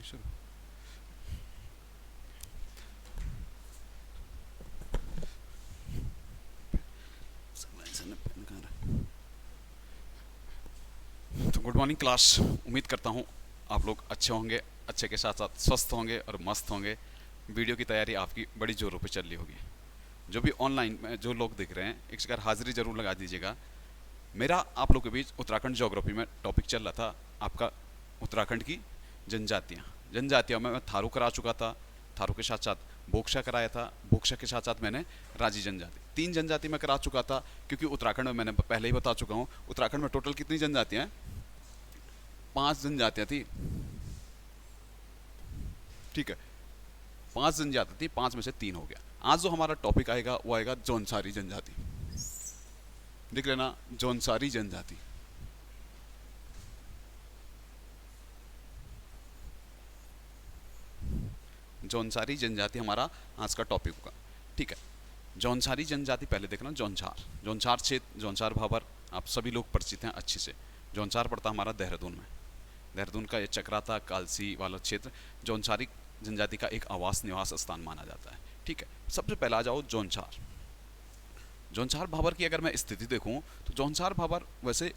शुरू। तो good morning class. उम्मीद करता हूँ आप लोग अच्छे होंगे, अच्छे के साथ साथ स्वस्थ होंगे और मस्त होंगे। वीडियो की तैयारी आपकी बड़ी ज़ोरों पे चल रही होगी। जो भी ऑनलाइन में जो लोग दिख रहे हैं, एक बार हाजिरी ज़रूर लगा दीजिएगा। मेरा आप लोग के बीच उत्तराखंड ज्योग्राफी में टॉपिक चल रहा था आपका, उत्तराखंड की जनजातियाँ। जनजातियों में मैं थारू करा चुका था, थारू के साथ साथ बोक्शा कराया था, बोक्शा के साथ साथ मैंने राजी जनजाति, 3 जनजाति में करा चुका था। क्योंकि उत्तराखंड में मैंने पहले ही बता चुका हूँ, उत्तराखंड में टोटल कितनी जनजातियाँ हैं? 5 जनजातियाँ थी, ठीक है। 5 जनजाति थी, 5 में से 3 हो गया। आज जो हमारा टॉपिक आएगा वो आएगा जौनसारी जनजाति। देख लेना, जौनसारी जनजाति। जौनसारी जनजाति हमारा आज का टॉपिक होगा, ठीक है। जौनसारी जनजाति पहले देखना, जौनसार, जौनसार क्षेत्र, जौनसार भाबर आप सभी लोग परिचित हैं अच्छे से। जौनसार पड़ता हमारा देहरादून में। देहरादून का ये चक्राता कालसी वाला क्षेत्र जौनसारी जनजाति का एक आवास निवास स्थान माना जाता है, ठीक है। सबसे पहला आ जाओ जौनसार। जौनसार भाबर की अगर मैं स्थिति देखूं तो जौनसार भाबर वैसे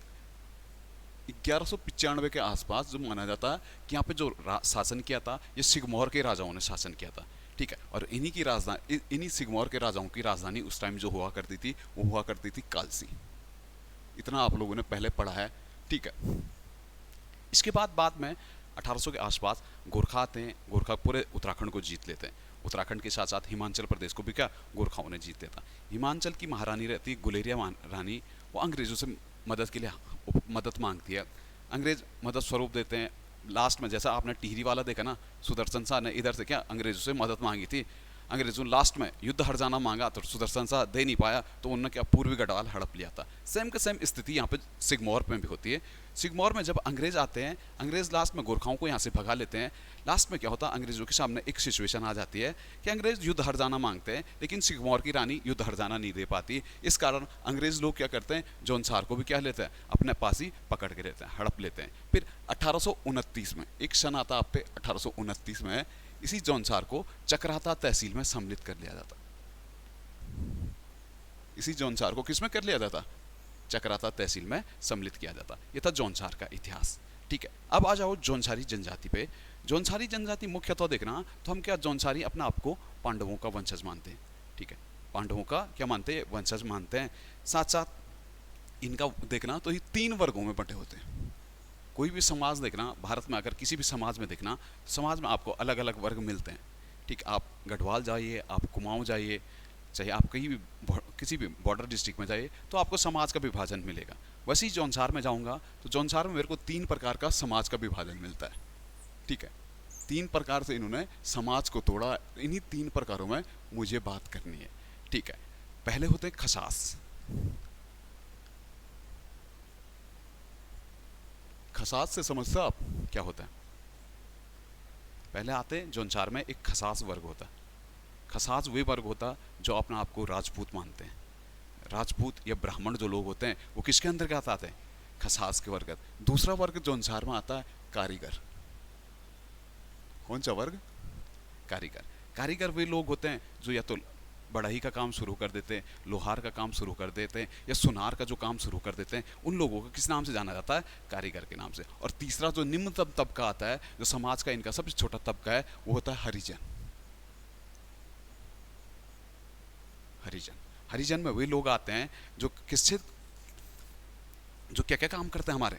1195 के आसपास जो माना जाता है कि यहाँ पे जो शासन किया था, ये सिगमौर के राजाओं ने शासन किया था, ठीक है। और इन्हीं की राजधानी, इन्हीं सिगमौर के राजाओं की राजधानी उस टाइम जो हुआ करती थी वो हुआ करती थी कालसी। इतना आप लोगों ने पहले पढ़ा है, ठीक है। इसके बाद में 1800 के आसपास गोरखा आते हैं। गोरखा पूरे उत्तराखंड को जीत लेते हैं। उत्तराखंड के साथ साथ हिमाचल प्रदेश को भी क्या गोरखाओं ने जीत लेता। हिमाचल की महारानी रहती गुलेरिया रानी, वो अंग्रेजों से मदद के लिए मदद मांगती है। अंग्रेज मदद स्वरूप देते हैं। लास्ट में जैसा आपने टिहरी वाला देखा ना, सुदर्शन शाह ने इधर से क्या अंग्रेजों से मदद मांगी थी। अंग्रेजों लास्ट में युद्ध हर जाना मांगा तो सुदर्शन शाह दे नहीं पाया, तो उन्होंने क्या पूर्वी गढ़वाल हड़प लिया था। सेम के सेम स्थिति यहाँ पे सिगमौर में भी होती है। सिगमौर में जब अंग्रेज आते हैं, अंग्रेज लास्ट में गोरखाओं को यहाँ से भगा लेते हैं। लास्ट में क्या होता है, अंग्रेजों के सामने एक सिचुएशन आ जाती है कि अंग्रेज युद्ध हर जाना मांगते हैं, लेकिन सिगमौर की रानी युद्ध हर जाना नहीं दे पाती। इस कारण अंग्रेज लोग क्या करते हैं, जौनसार को भी क्या लेते हैं, अपने पास ही पकड़ के लेते हैं, हड़प लेते हैं। फिर 1829 में एक सन आता आप पे, 1829 में इसी जौनसार को चक्राता तहसील में सम्मिलित कर लिया जाता। इसी जौनसार को किस में कर लिया जाता, चक्राता तहसील में सम्मिलित किया जाता। यह था जौनसार का इतिहास, ठीक है। अब आ जाओ जौनसारी जनजाति पे। जौनसारी जनजाति मुख्यतः देखना तो हम क्या जौनसारी अपने आप को पांडवों का वंशज मानते हैं, ठीक है। पांडवों का क्या मानते हैं, वंशज मानते हैं। साथ साथ इनका देखना तो ये 3 वर्गों में बंटे होते हैं। कोई भी समाज देखना भारत में, अगर किसी भी समाज में देखना, समाज में आपको अलग अलग वर्ग मिलते हैं, ठीक। आप गढ़वाल जाइए, आप कुमाऊँ जाइए, चाहे आप कहीं भी किसी भी बॉर्डर डिस्ट्रिक्ट में जाइए, तो आपको समाज का विभाजन मिलेगा। वैसे ही जौनसार में जाऊंगा तो जौनसार में मेरे को 3 प्रकार का समाज का विभाजन मिलता है, ठीक है। 3 प्रकार से इन्होंने समाज को तोड़ा। इन्हीं 3 प्रकारों में मुझे बात करनी है, ठीक है। पहले होते हैं खसास। खसास से समझते आप क्या होता है? पहले आते हैं जौनसार में एक खसास वर्ग होता है। खसास वे वर्ग होता जो अपने आप को राजपूत मानते हैं। राजपूत या ब्राह्मण जो लोग होते हैं वो किसके अंतर्गत आते हैं, खसास के वर्ग। दूसरा वर्ग जौनसार में आता है कारीगर। कौन सा वर्ग, कारीगर। कारीगर वे लोग होते हैं जो या तो बढ़ई का काम शुरू कर देते हैं, लोहार का काम शुरू कर देते हैं, या सुनार का जो काम शुरू कर देते हैं, उन लोगों को किस नाम से जाना जाता है, कारीगर के नाम से। और तीसरा जो निम्नतम तबका आता है, जो समाज का इनका सबसे छोटा तबका है, वो होता है हरिजन। हरिजन, हरिजन में वे लोग आते हैं जो किससे, जो क्या क्या काम करते हैं हमारे।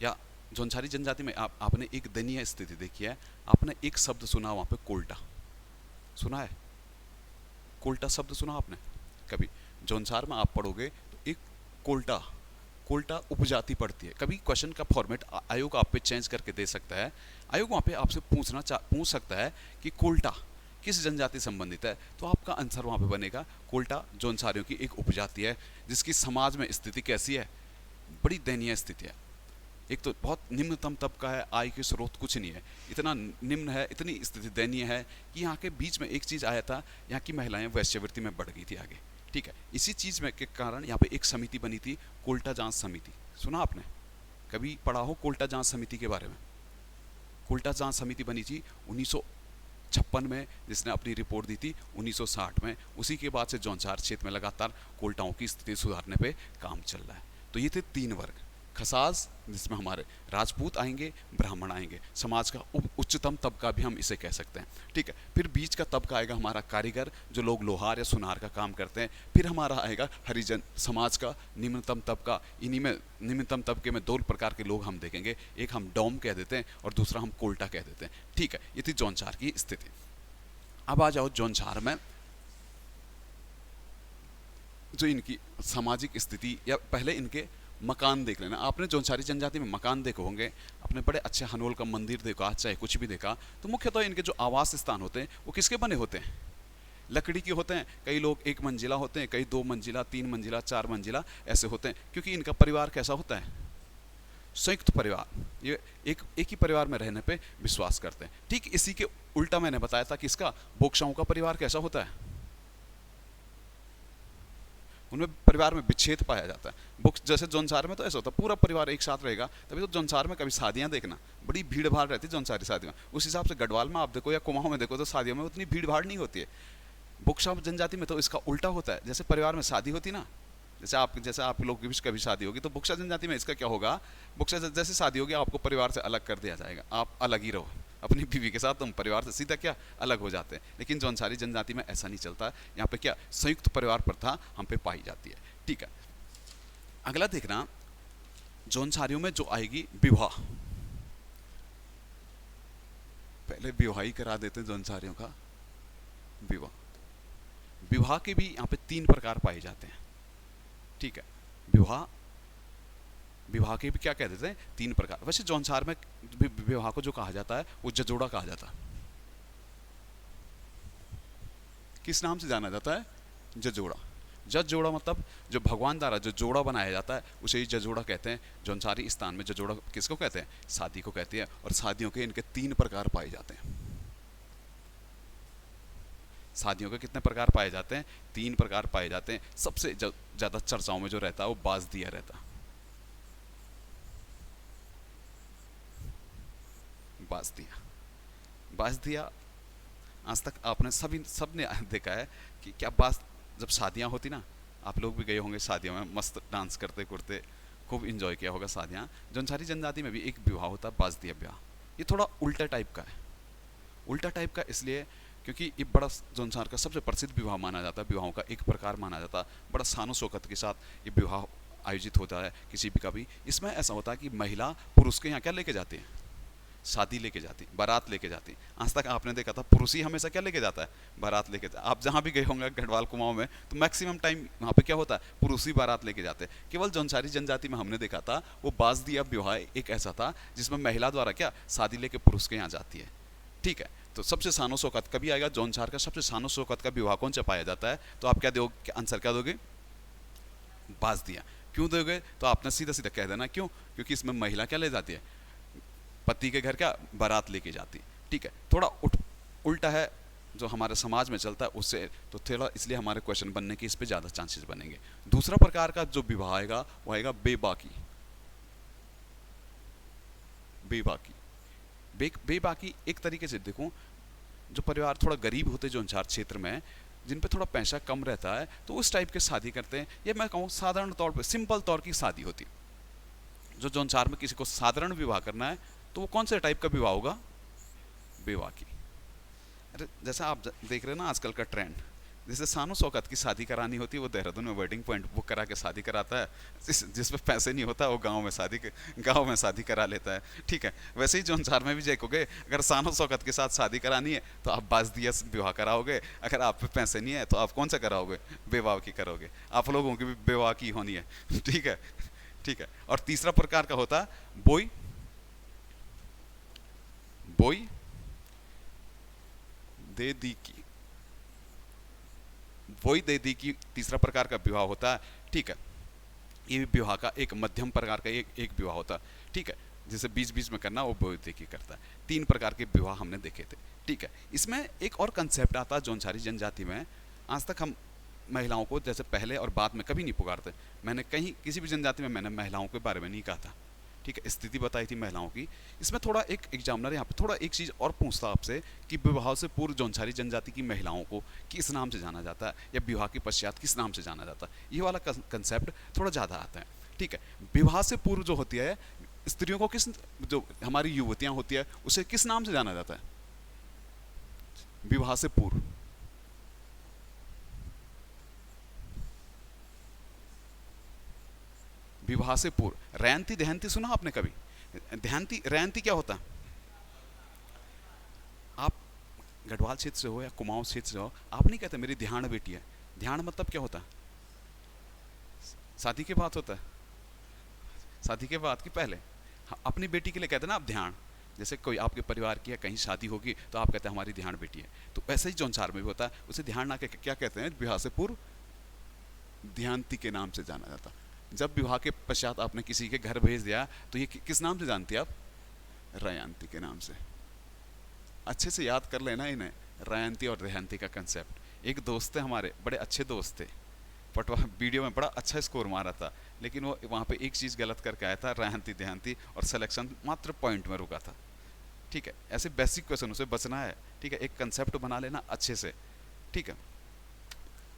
या जौनसारी जनजाति में आपने एक दयनीय स्थिति देखी है। आपने एक शब्द सुना वहां पे, कोल्टा, सुना है? कोल्टा शब्द सुना आपने कभी? जौनसार में आप पढ़ोगे तो एक कोल्टा, कोल्टा उपजाति पड़ती है। कभी क्वेश्चन का फॉर्मेट आयोग आप पे चेंज करके दे सकता है। आयोग वहाँ पे आपसे पूछ सकता है कि कोल्टा किस जनजाति संबंधित है, तो आपका आंसर वहाँ पे बनेगा कोल्टा जौनसारियों की एक उपजाति है, जिसकी समाज में स्थिति कैसी है, बड़ी दयनीय स्थिति है। एक तो बहुत निम्नतम तबका है, आय के स्रोत कुछ नहीं है, इतना निम्न है, इतनी स्थिति दयनीय है कि यहाँ के बीच में एक चीज़ आया था, यहाँ की महिलाएं वैश्यवृत्ति में बढ़ गई थी आगे, ठीक है। इसी चीज़ में के कारण यहाँ पे एक समिति बनी थी, कोल्टा जांच समिति। सुना आपने, कभी पढ़ा हो कोल्टा जांच समिति के बारे में? कोल्टा जांच समिति बनी थी 1956 में, जिसने अपनी रिपोर्ट दी थी 1960 में। उसी के बाद से जौनसार क्षेत्र में लगातार कोल्टाओं की स्थिति सुधारने पे काम चल रहा है। तो ये थे 3 वर्ग, खसास जिसमें हमारे राजपूत आएंगे, ब्राह्मण आएंगे, समाज का उच्चतम तबका भी हम इसे कह सकते हैं, ठीक है। फिर बीच का तबका आएगा हमारा कारीगर, जो लोग लोहार या सुनार का काम करते हैं। फिर हमारा आएगा हरिजन समाज का निम्नतम तबका। इन्हीं में निम्नतम तबके में 2 प्रकार के लोग हम देखेंगे, एक हम डोम कह देते हैं और दूसरा हम कोल्टा कह देते हैं, ठीक है। ये थी जौनसार की स्थिति। अब आ जाओ जौनसार में जो इनकी सामाजिक स्थिति, या पहले इनके मकान देख लेना। आपने जौनसारी जनजाति में मकान देखे होंगे, अपने बड़े अच्छे हनोल का मंदिर देखा, चाहे कुछ भी देखा, तो मुख्यतः इनके जो आवास स्थान होते हैं वो किसके बने होते हैं? लकड़ी के होते हैं। कई लोग 1 मंजिला होते हैं, कई 2 मंजिला, 3 मंजिला, 4 मंजिला ऐसे होते हैं, क्योंकि इनका परिवार कैसा होता है? संयुक्त परिवार। ये एक ही परिवार में रहने पे विश्वास करते हैं। ठीक इसी के उल्टा मैंने बताया था कि इसका बोक्साओं का परिवार कैसा होता है? उनमें परिवार में विच्छेद पाया जाता है। जैसे जौनसार में तो ऐसा होता है पूरा परिवार एक साथ रहेगा, तभी तो जौनसार में कभी शादियां देखना बड़ी भीड़ भाड़ रहती है जौनसारी शादियों में। उस हिसाब से गढ़वाल में आप देखो या कुमाऊं में देखो तो शादियों में उतनी भीड़ भाड़ नहीं होती है। बोक्सा जनजाति में तो इसका उल्टा होता है। जैसे परिवार में शादी होती ना, जैसे आप लोग की भी कभी शादी होगी, तो बोक्सा जनजाति में इसका क्या होगा? बोक्सा जैसे शादी होगी आपको परिवार से अलग कर दिया जाएगा, आप अलग ही रहो अपनी बीवी के साथ, तुम परिवार से सीधा क्या अलग हो जाते हैं। लेकिन जौनसारी जनजाति में ऐसा नहीं चलता है। यहाँ पे क्या संयुक्त परिवार प्रथा हम पे पाई जाती है, ठीक है। अगला देखना, जौनसारियों में जो आएगी विवाह। पहले विवाह ही करा देते हैं जौनसारियों का। विवाह के भी यहाँ पे 3 प्रकार पाए जाते हैं, ठीक है। विवाह के भी क्या कह देते हैं? 3 प्रकार। वैसे जौनसार में विवाह को जो कहा जाता है वो जजोड़ा कहा जाता है। किस नाम से जाना जाता है? जजोड़ा। जजोड़ा मतलब जो भगवान द्वारा जो जोड़ा बनाया जाता है उसे ही जजोड़ा कहते हैं। जौनसारी स्थान में जजोड़ा किसको कहते हैं? शादी को कहते हैं। और शादियों के इनके 3 प्रकार पाए जाते हैं। शादियों के कितने प्रकार पाए जाते हैं? 3 प्रकार पाए जाते हैं। सबसे ज्यादा चर्चाओं में जो रहता है वो बाज दिया रहता है। बाज दिया आज तक आपने सबने देखा है कि क्या बाज, जब शादियां होती ना, आप लोग भी गए होंगे शादियों में, मस्त डांस करते करते खूब इंजॉय किया होगा शादियां। जौनसारी जनजाति में भी एक विवाह होता है बाज दिया विवाह। ये थोड़ा उल्टा टाइप का है। उल्टा टाइप का इसलिए क्योंकि ये बड़ा जौनसार का सबसे प्रसिद्ध विवाह माना जाता है, विवाहों का एक प्रकार माना जाता है। बड़ा शानो शौकत के साथ ये विवाह आयोजित होता है किसी भी का भी। इसमें ऐसा होता है कि महिला पुरुष के यहाँ क्या लेके जाती है? शादी लेके जाती, बारात लेके जाती। आज तक आपने देखा था पुरुष ही हमेशा क्या लेके जाता है? बारात लेके जाता। आप जहाँ भी गए होंगे गढ़वाल कुमाऊं में, तो मैक्सिमम टाइम वहाँ पे क्या होता है? पुरुष ही बारात लेके जाते हैं। केवल जौनसारी जनजाति में हमने देखा था वो बाज दिया विवाह एक ऐसा था जिसमें महिला द्वारा क्या शादी लेके पुरुष के यहाँ जाती है, ठीक है। तो सबसे शानो शौकत कभी आएगा जौनसार का सबसे शानो शौकत का विवाह कौन सा पाया जाता है? तो आप क्या दोगे आंसर? क्या दोगे? बाज दिया। क्यों दोगे? तो आपने सीधा सीधा कह देना क्यों? क्योंकि इसमें महिला क्या ले जाती है? पति के घर क्या बारात लेके जाती, ठीक है। थोड़ा उल्टा है जो हमारे समाज में चलता है उससे, तो थोड़ा इसलिए हमारे क्वेश्चन बनने के इस पे ज़्यादा चांसेस बनेंगे। दूसरा प्रकार का जो विवाह आएगा वो आएगा बेबाकी। बेबाकी एक तरीके से देखो, जो परिवार थोड़ा गरीब होते हैं जौनसार क्षेत्र में, जिन पे थोड़ा पैसा कम रहता है, तो उस टाइप के शादी करते हैं। ये मैं कहूँ साधारण तौर पे सिंपल तौर की शादी होती है। जो जौनसार में किसी को साधारण विवाह करना है तो वो कौन से टाइप का विवाह होगा? बेबाकी। अरे जैसा आप देख रहे हैं ना आजकल का ट्रेंड, जैसे शानो शौकत की शादी करानी होती है वो देहरादून में वेडिंग पॉइंट बुक करा के शादी कराता है। जिसमें पैसे नहीं होता वो गांव में शादी करा लेता है, ठीक है। वैसे ही जौनसार में भी देखोगे, अगर शानो शौकत के साथ शादी करानी है तो आप बाज दिया विवाह कराओगे। अगर आप पे पैसे नहीं है तो आप कौन सा कराओगे? बेवाह की करोगे। आप लोगों की भी बेवाह की होनी है, ठीक है, ठीक है। और तीसरा प्रकार का होता है बोई दे दी की। वही दे दी की तीसरा प्रकार का विवाह होता है, ठीक है। ये भी विवाह का एक मध्यम प्रकार का एक विवाह होता है, ठीक है। जिसे बीच बीच में करना वो वही दे की करता है। 3 प्रकार के विवाह हमने देखे थे, ठीक है। इसमें एक और कंसेप्ट आता है जौनसारी जनजाति में। आज तक हम महिलाओं को जैसे पहले और बाद में कभी नहीं पुकारते। मैंने कहीं किसी भी जनजाति में मैंने महिलाओं के बारे में नहीं कहा था। ठीक है, स्थिति बताई थी महिलाओं की। इसमें थोड़ा एक एग्जामिनर यहाँ पे थोड़ा एक चीज़ और पूछता आपसे कि विवाह से पूर्व जौनसारी जनजाति की महिलाओं को किस नाम से जाना जाता है, या विवाह के पश्चात किस नाम से जाना जाता है, ये वाला कंसेप्ट थोड़ा ज़्यादा आता है। ठीक है, विवाह से पूर्व जो होती है स्त्रियों को किस, जो हमारी युवतियाँ होती है उसे किस नाम से जाना जाता है विवाह से पूर्व? विवाह से पूर्व रैंती दहंती सुना आपने कभी? ध्यानती रैंती क्या होता है? आप गढ़वाल क्षेत्र से हो या कुमाऊं क्षेत्र से हो, आप नहीं कहते मेरी ध्यान बेटी है। ध्यान मतलब क्या होता है? शादी के बाद होता है, शादी के बाद की पहले? हाँ, अपनी बेटी के लिए कहते हैं ना आप ध्यान। जैसे कोई आपके परिवार की या कहीं शादी होगी तो आप कहते हैं हमारी ध्यान बेटी है, तो ऐसे ही जौनसार में भी होता है, उसे ध्यान ना क्या कहते हैं, विवाह से पूर्व ध्यानती के नाम से जाना जाता। जब विवाह के पश्चात आपने किसी के घर भेज दिया तो ये किस नाम से जानती है आप? रयांती के नाम से। अच्छे से याद कर लेना इन्हें, रयांती और देहांती का कंसेप्ट। एक दोस्त थे हमारे, बड़े अच्छे दोस्त थे, बट वह वीडियो में बड़ा अच्छा स्कोर मारा था, लेकिन वो वहाँ पे एक चीज़ गलत करके आया था, रयांती देहांती, और सिलेक्शन मात्र पॉइंट में रुका था। ठीक है, ऐसे बेसिक क्वेश्चन उसे बचना है। ठीक है, एक कंसेप्ट बना लेना अच्छे से। ठीक है,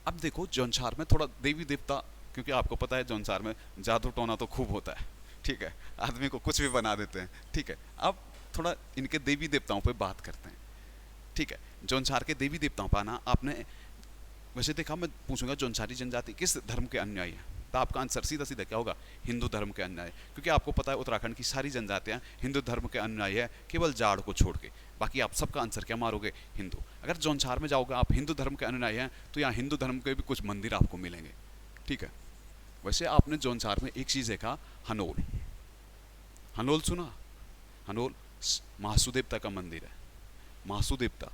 अब देखो जौनसार में थोड़ा देवी देवता, क्योंकि आपको पता है जौनसार में जादू टोना तो खूब होता है। ठीक है, आदमी को कुछ भी बना देते हैं। ठीक है, अब थोड़ा इनके देवी देवताओं पे बात करते हैं। ठीक है, जौनसार के देवी देवताओं पर आना आपने वैसे देखा, मैं पूछूंगा जौनसारी जनजाति किस धर्म के अनुयायी है, तो आपका आंसर सीधा सीधा क्या होगा? हिंदू धर्म के अनुयायी। क्योंकि आपको पता है उत्तराखंड की सारी जनजातियां हिंदू धर्म के अनुयायी है, केवल जाड़ को छोड़ के। बाकी आप सबका आंसर क्या मारोगे? हिंदू। अगर जौनसार में जाओगे आप हिंदू धर्म के अनुयायी हैं, तो यहाँ हिंदू धर्म के भी कुछ मंदिर आपको मिलेंगे। ठीक है, वैसे आपने जौनसार में एक चीज़ देखा, हनोल। हनोल सुना? हनोल महासू देवता का मंदिर है। महासू देवता,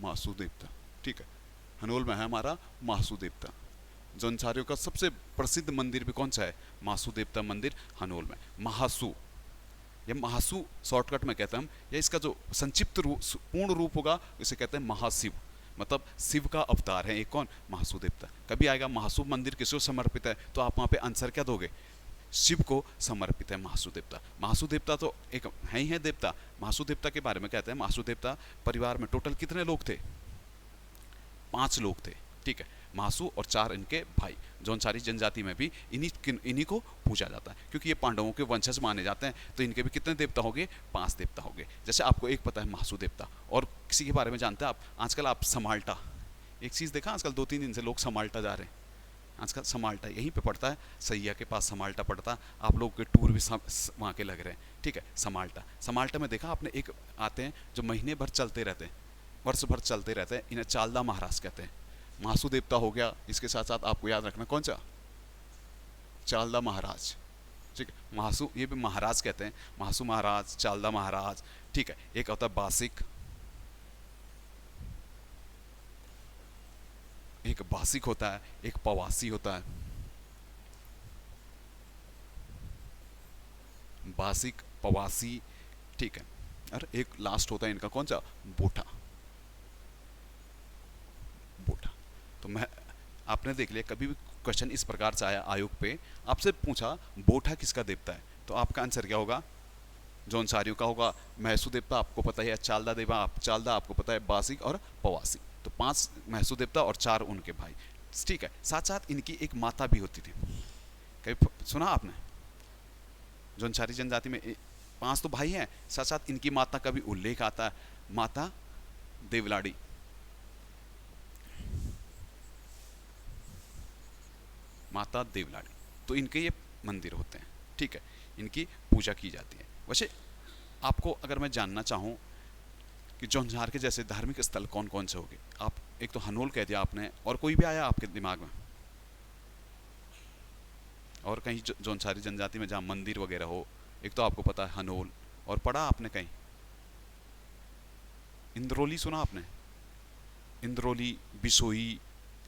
महासू देवता। ठीक है, हनोल में है हमारा महासू देवता। जौनसारियों का सबसे प्रसिद्ध मंदिर भी कौन सा है? महासू देवता मंदिर हनोल में। महासू या महासू शॉर्टकट में कहते हैं हम, या इसका जो संक्षिप्त रूप पूर्ण रूप होगा इसे कहते हैं महाशिव, मतलब शिव का अवतार है एक। कौन? महासू देवता। कभी आएगा महासू मंदिर किसको समर्पित है, तो आप वहाँ पे आंसर क्या दोगे? शिव को समर्पित है महासू देवता। महासू देवता तो एक है ही है देवता। महासू देवता के बारे में कहते हैं, महासू देवता परिवार में टोटल कितने लोग थे? 5 लोग थे। ठीक है, महासू और 4 इनके भाई। जौनसारी जनजाति में भी इन्हीं को पूजा जाता है, क्योंकि ये पांडवों के वंशज माने जाते हैं, तो इनके भी कितने देवता हो गए? 5 देवता हो गए। जैसे आपको एक पता है महासू देवता, और किसी के बारे में जानते हैं आप? आजकल आप समाल्टा, एक चीज़ देखा आजकल 2-3 दिन से लोग समाल्टा जा रहे हैं। आजकल समाल्टा यहीं पे पड़ता है, सैया के पास समाल्टा पड़ता है। आप लोग के टूर भी वहाँ के लग रहे हैं। ठीक है, समाल्टा। समाल्टा में देखा आपने, एक आते हैं जो महीने भर चलते रहते हैं, वर्ष भर चलते रहते हैं, इन्हें चालदा महाराज कहते हैं। महासू देवता हो गया, इसके साथ साथ आपको याद रखना कौन सा? चालदा महाराज। ठीक है, महासू ये भी महाराज कहते हैं, महासू महाराज, चालदा महाराज। ठीक है, एक होता है बासिक, एक बासिक होता है, एक पवासी होता है। बासिक, पवासी। ठीक है, और एक लास्ट होता है इनका कौन सा? बोठा। बोठा। तो मैं, आपने देख लिया, कभी भी क्वेश्चन इस प्रकार से आया आयोग पे, आपसे पूछा बोठा किसका देवता है, तो आपका आंसर क्या होगा? जौनसारियों का होगा। महसू देवता आपको पता है, चालदा देवा आप चालदा आपको पता है, बासिक और पवासी। तो 5 महसू देवता और 4 उनके भाई। ठीक है, साथ साथ इनकी एक माता भी होती थी। कभी सुना आपने? जौनसारी जनजाति में 5 तो भाई हैं, साथ साथ इनकी माता का भी उल्लेख आता है, माता देवलाड़ी। माता देवलाड़ी, तो इनके ये मंदिर होते हैं। ठीक है, इनकी पूजा की जाती है। वैसे आपको अगर मैं जानना चाहूँ कि जौनसार के जैसे धार्मिक स्थल कौन कौन से होंगे, आप एक तो हनोल कह दिया आपने, और कोई भी आया आपके दिमाग में? और कहीं जौनसारी जनजाति में जहाँ मंदिर वगैरह हो? एक तो आपको पता है हनोल, और पढ़ा आपने कहीं? इंद्रोली सुना आपने? इंद्रोली, बिसोई,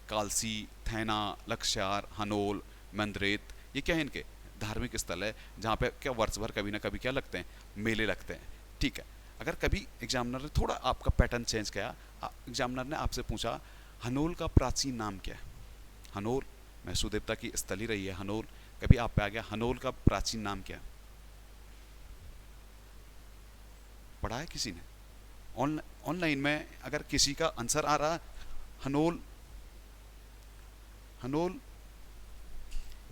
कालसी, थैना, लक्षार, हनोल, मंदरेत, ये क्या है? इनके धार्मिक स्थल है, जहाँ पे क्या वर्ष भर कभी ना कभी क्या लगते हैं? मेले लगते हैं। ठीक है, अगर कभी एग्जामिनर ने थोड़ा आपका पैटर्न चेंज किया, एग्जामिनर ने आपसे पूछा हनोल का प्राचीन नाम क्या है? हनोल महसू देवता की स्थली रही है हनोल, कभी आप पे आ गया हनोल का प्राचीन नाम क्या है? पढ़ा है किसी ने? ऑनलाइन में अगर किसी का आंसर आ रहा, हनोल, हनोल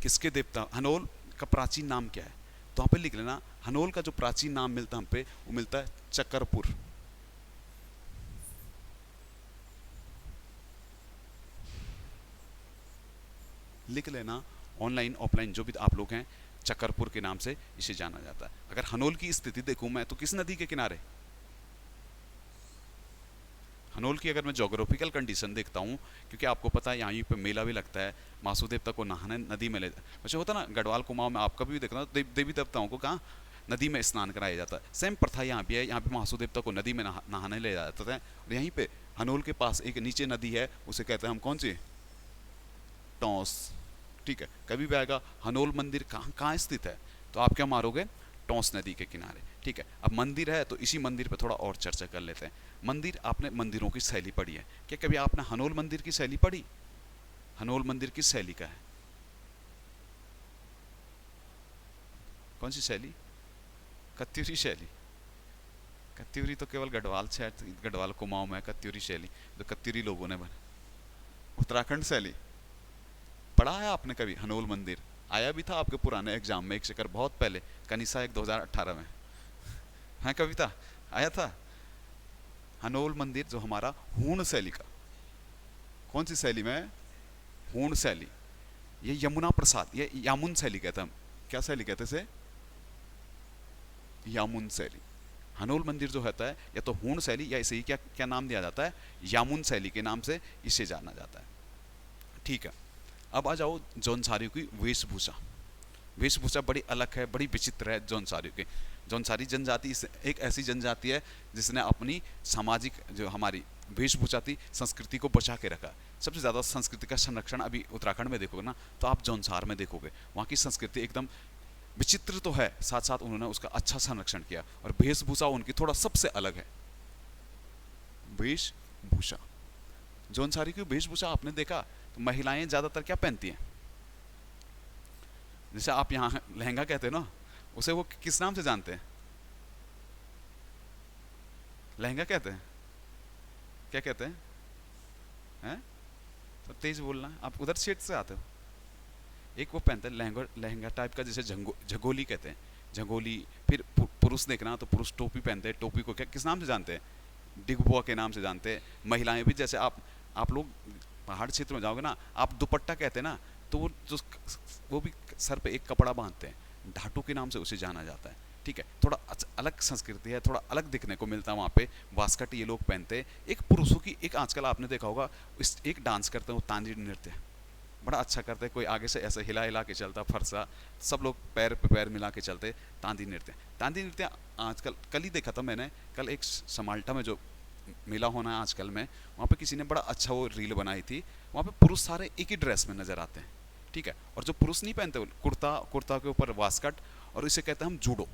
किसके देवता, हनोल का प्राचीन नाम क्या है, तो वहां पे लिख लेना हनोल का जो प्राचीन नाम मिलता है हम पे, वो मिलता है चकरपुर। लिख लेना, ऑनलाइन ऑफलाइन जो भी आप लोग हैं, चकरपुर के नाम से इसे जाना जाता है। अगर हनोल की स्थिति देखूं मैं तो किस नदी के किनारे, हनोल की अगर मैं जोग्राफिकल कंडीशन देखता हूँ, क्योंकि आपको पता है यहाँ पे मेला भी लगता है, मासू देवता को नहाने नदी में ले, वैसे होता ना गढ़वाल कुमाऊं में आप कभी भी देखना देवी देवताओं को कहाँ नदी में स्नान कराया जाता है। सेम प्रथा यहाँ भी है, यहाँ पे महासू देवता को नदी में नहाने ले जाते थे। और यहीं पे हनोल के पास एक नीचे नदी है, उसे कहते हैं हम कौन सी, टॉस। ठीक है, कभी भी आएगा हनोल मंदिर कहाँ कहाँ स्थित है, तो आप क्या मारोगे, टॉस नदी के किनारे। ठीक है, अब मंदिर है तो इसी मंदिर पे थोड़ा और चर्चा कर लेते हैं। मंदिर, आपने मंदिरों की शैली पढ़ी है क्या? कभी आपने हनोल मंदिर की शैली पढ़ी? हनोल मंदिर किस शैली का है? कौन सी शैली? कत्यूरी शैली। कत्यूरी तो केवल गढ़वाल से, गढ़वाल कुमाऊं में कत्यूरी शैली, तो कत्यूरी लोगों ने बना। उत्तराखंड शैली पढ़ा है आपने कभी? हनोल मंदिर आया भी था आपके पुराने एग्जाम में एक चक्कर, बहुत पहले, कनिसा एक 2018 में है, कविता आया था। हनोल मंदिर जो हमारा हूण शैली का, कौन सी शैली में? हूण शैली। ये यमुना प्रसाद, ये यामुन शैली कहते हैं हम, क्या शैली कहते से? यामुन शैली। हनोल मंदिर जो होता है या तो हूण शैली, या इसे ही क्या क्या नाम दिया जाता है, यामुन शैली के नाम से इसे जाना जाता है। ठीक है, अब आ जाओ जौनसारियों की वेशभूषा। वेशभूषा बड़ी अलग है, बड़ी विचित्र है जौनसारियों की। जौनसारी जनजाति एक ऐसी जनजाति है जिसने अपनी सामाजिक जो हमारी वेशभूषा थी, संस्कृति को बचा के रखा। सबसे ज़्यादा संस्कृति का संरक्षण अभी उत्तराखंड में देखोगे ना, तो आप जौनसार में देखोगे, वहाँ की संस्कृति एकदम विचित्र तो है, साथ साथ उन्होंने उसका अच्छा संरक्षण किया। और वेशभूषा उनकी थोड़ा सबसे अलग है। वेशभूषा, जौनसारी की वेशभूषा आपने देखा तो महिलाएं ज़्यादातर क्या पहनती हैं? जैसे आप यहाँ लहंगा कहते हैं ना, उसे वो किस नाम से जानते हैं? लहंगा कहते हैं, क्या कहते हैं? हैं? तो तेज बोलना, आप उधर क्षेत्र से आते हो। एक वो पहनते हैं लहंगा, लहंगा टाइप का, जैसे झगोली कहते हैं, झगोली। फिर पुरुष देखना तो पुरुष टोपी पहनते हैं, टोपी को क्या किस नाम से जानते हैं? डिगबुआ के नाम से जानते हैं। महिलाएं भी, जैसे आप लोग पहाड़ क्षेत्र में जाओगे ना, आप दुपट्टा कहते हैं ना, तो वो भी सर पे एक कपड़ा बांधते हैं, ढाटू के नाम से उसे जाना जाता है। ठीक है, थोड़ा अलग संस्कृति है, थोड़ा अलग दिखने को मिलता है वहाँ पे। वास्कट ये लोग पहनते हैं। एक पुरुषों की, एक आजकल आपने देखा होगा, एक डांस करते हैं वो तांदी नृत्य, बड़ा अच्छा करते हैं। कोई आगे से ऐसे हिला हिला के चलता, फरसा, सब लोग पैर पे पैर मिला के चलते, तांदी नृत्य। तांदी नृत्य आजकल, कल ही देखा था मैंने, कल एक समाल्टा में जो मेला होना है आजकल में, वहाँ पे किसी ने बड़ा अच्छा वो रील बनाई थी। वहाँ पे पुरुष सारे एक ही ड्रेस में नजर आते हैं। ठीक है, और जो पुरुष नहीं पहनते, कुर्ता, कुर्ता के ऊपर वास्कट, और इसे कहते हैं हम जूडो।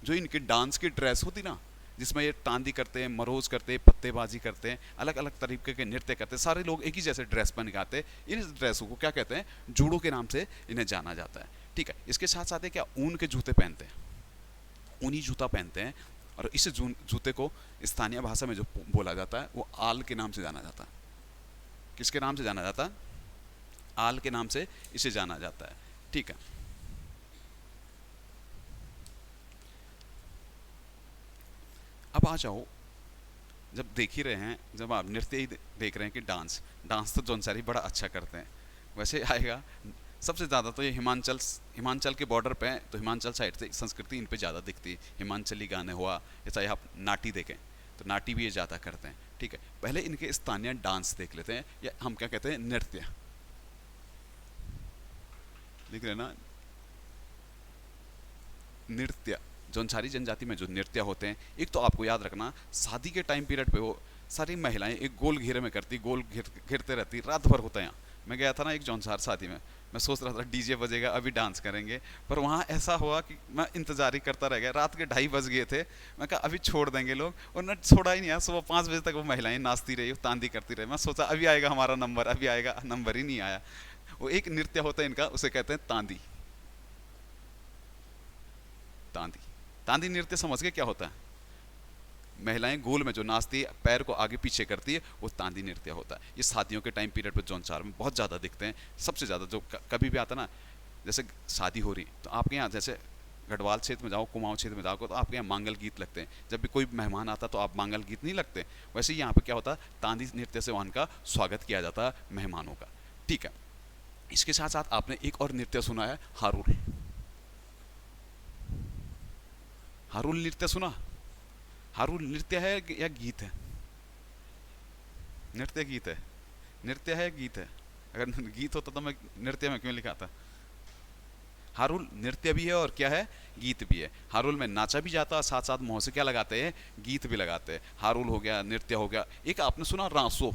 जो इनकी डांस की ड्रेस होती ना, जिसमें ये तांदी करते हैं, मरोज करते हैं, पत्तेबाजी करते हैं, अलग अलग तरीके के नृत्य करते हैं, सारे लोग एक ही जैसे ड्रेस पहन के आते हैं। इन ड्रेसों को क्या कहते हैं? जूडो के नाम से इन्हें जाना जाता है। ठीक है, इसके साथ साथ क्या ऊन के जूते पहनते हैं, ऊनी जूता पहनते हैं। और इस जूते को स्थानीय भाषा में जो बोला जाता है वो आल के नाम से जाना जाता है। किसके नाम से जाना जाता है? आल के नाम से इसे जाना जाता है। ठीक है, अब आ जाओ, जब देख ही रहे हैं, जब आप नृत्य ही देख रहे हैं कि डांस, डांस तो जौनसारी बड़ा अच्छा करते हैं। वैसे आएगा सबसे ज़्यादा तो ये हिमाचल के बॉर्डर पे हैं, तो हिमाचल साइड से संस्कृति इन पे ज़्यादा दिखती है। हिमाचली गाने हुआ, या चाहे आप नाटी देखें तो नाटी भी ये ज़्यादा करते हैं। ठीक है, पहले इनके स्थानीय डांस देख लेते हैं, या हम क्या कहते हैं, नृत्य। देख रहे ना, नृत्य, जौनसारी जनजाति में जो नृत्य होते हैं, एक तो आपको याद रखना, शादी के टाइम पीरियड पे वो सारी महिलाएं एक गोल घेरे में करती, गोल घेरते रहती, रात भर होता है। यहाँ मैं गया था ना एक जौनसार शादी में, मैं सोच रहा था डीजे बजेगा अभी डांस करेंगे, पर वहाँ ऐसा हुआ कि मैं इंतजार ही करता रह गया। रात के 2:30 बज गए थे, मैं कहा अभी छोड़ देंगे लोग, और न छोड़ा ही नहीं है। सुबह 5 बजे तक वो महिलाएं नाचती रही, तांदी करती रही। मैं सोचा अभी आएगा हमारा नंबर, अभी आएगा, नंबर ही नहीं आया। वो एक नृत्य होता है इनका, उसे कहते हैं तांदी। तांदी, तांदी नृत्य समझ के क्या होता है? महिलाएं गोल में जो नाचती है, पैर को आगे पीछे करती है, वो तांदी नृत्य होता है। ये शादियों के टाइम पीरियड पे जौनसार में बहुत ज़्यादा दिखते हैं। सबसे ज़्यादा जो कभी भी आता ना, जैसे शादी हो रही तो आपके यहाँ, जैसे गढ़वाल क्षेत्र में जाओ, कुमाऊं क्षेत्र में जाओ, तो आपके यहाँ मांगल गीत लगते हैं। जब भी कोई मेहमान आता तो आप मांगल गीत नहीं लगते, वैसे ही यहाँ पे क्या होता है, तांदी नृत्य से वहाँ का स्वागत किया जाता है मेहमानों का। ठीक है, इसके साथ साथ आपने एक और नृत्य सुना है, हारुल। हारुल नृत्य सुना? हारुल नृत्य है या गीत है? नृत्य गीत है? नृत्य है गीत है? अगर गीत होता तो मैं नृत्य में क्यों लिखा था? हारुल नृत्य भी है और क्या है, गीत भी है। हारुल में नाचा भी जाता है, साथ साथ मुंह से क्या लगाते हैं, गीत भी लगाते हैं। हारुल हो गया, नृत्य हो गया। एक आपने सुना रांसो?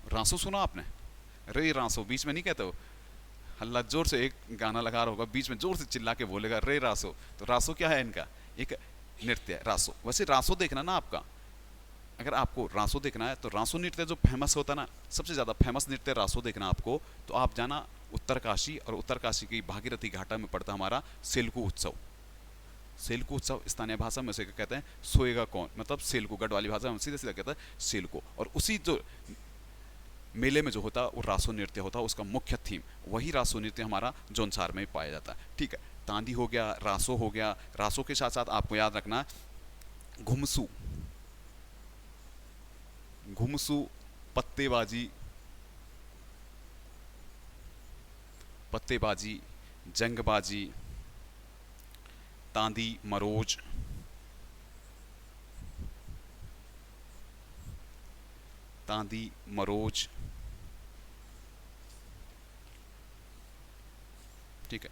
रांसो सुना आपने? रे रांसो, बीच में नहीं कहते हो, हल्ला जोर से एक गाना लगा रहा होगा, बीच में जोर से चिल्ला के बोलेगा रे रासो। तो रासो क्या है इनका, एक नृत्य है रासो। वैसे रासो देखना ना आपका, अगर आपको रासो देखना है तो रासो नृत्य जो फेमस होता है ना, सबसे ज़्यादा फेमस नृत्य रासो देखना आपको, तो आप जाना उत्तरकाशी, और उत्तरकाशी की भागीरथी घाटा में पड़ता हमारा सेलकू उत्सव। सेलकू उत्सव स्थानीय भाषा में उसे कहते हैं सोएगा कौन, मतलब सेलकू, गढ़वाली भाषा में सीधे सीधे कहते हैं सेलकू। और उसी जो मेले में जो होता है वो रासो नृत्य होता है, उसका मुख्य थीम वही रासो नृत्य हमारा जौनसार में पाया जाता है। ठीक है, तांदी हो गया, रासो हो गया। रासो के साथ साथ आपको याद रखना घुमसू, घुमसू, पत्तेबाजी, पत्तेबाजी, जंगबाजी, तांदी मरोज, तांदी मरोज। ठीक है,